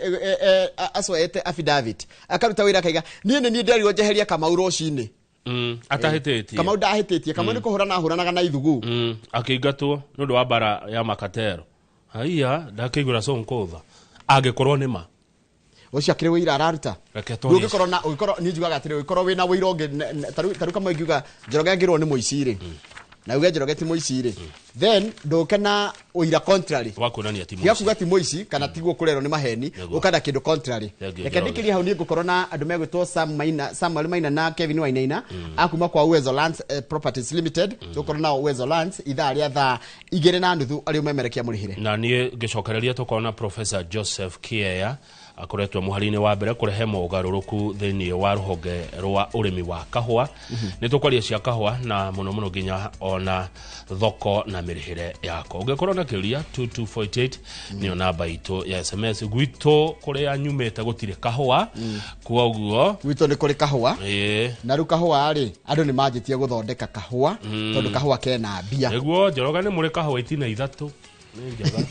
asoete affidavit akaruta wira kaiga ni nderirwo njeheria Kamau rocini atahitetie Kamau ndahitetie Kamau ni kuhurana huranaga na ithugu akiingatwo nundu wa bara ya Makatero. Haya ndakigura Sonko tha angikorwo nima ucio akire wira araruta ugikorwo ni njugaga atire ugikorwo wina wira ungi taru kama ngiuga Njoroge ngirwo ni muiciri na uge Njoroge ti muiciri then ndukena uira contrary wakunania ti muici yakuga ti muici kana tigwo kurero ni maheni ukada kindu contrary rekendikiria hau ni ngukorwo na andu megwitwo Samuel Maina na Kevin Wainaina akuma kwa Uwezo Lands Properties Limited tukorwo na Uwezo Lands idharia tha igere na nduthu ari umemerekia murihire na nie gicokereria tukona Professor Joseph Kia akoretwo muharine wa mbere kurehe mogaruruku thini wa ruhonge rwa urimi wa kahua ni tukwaria cia kahua na muno nginya ona thoko na mirihire yako ungekorwo na kiria 2248 niyo namba itu ya SMS gwito kuria nyumete gutire kahua kwa uguo gwito ni kuri kahua na ru kahua ari andu ni manjitie guthondeka kahua tondu kahua kena mbia eguo Njoroge ni muri kahua itina ithatu ni njaga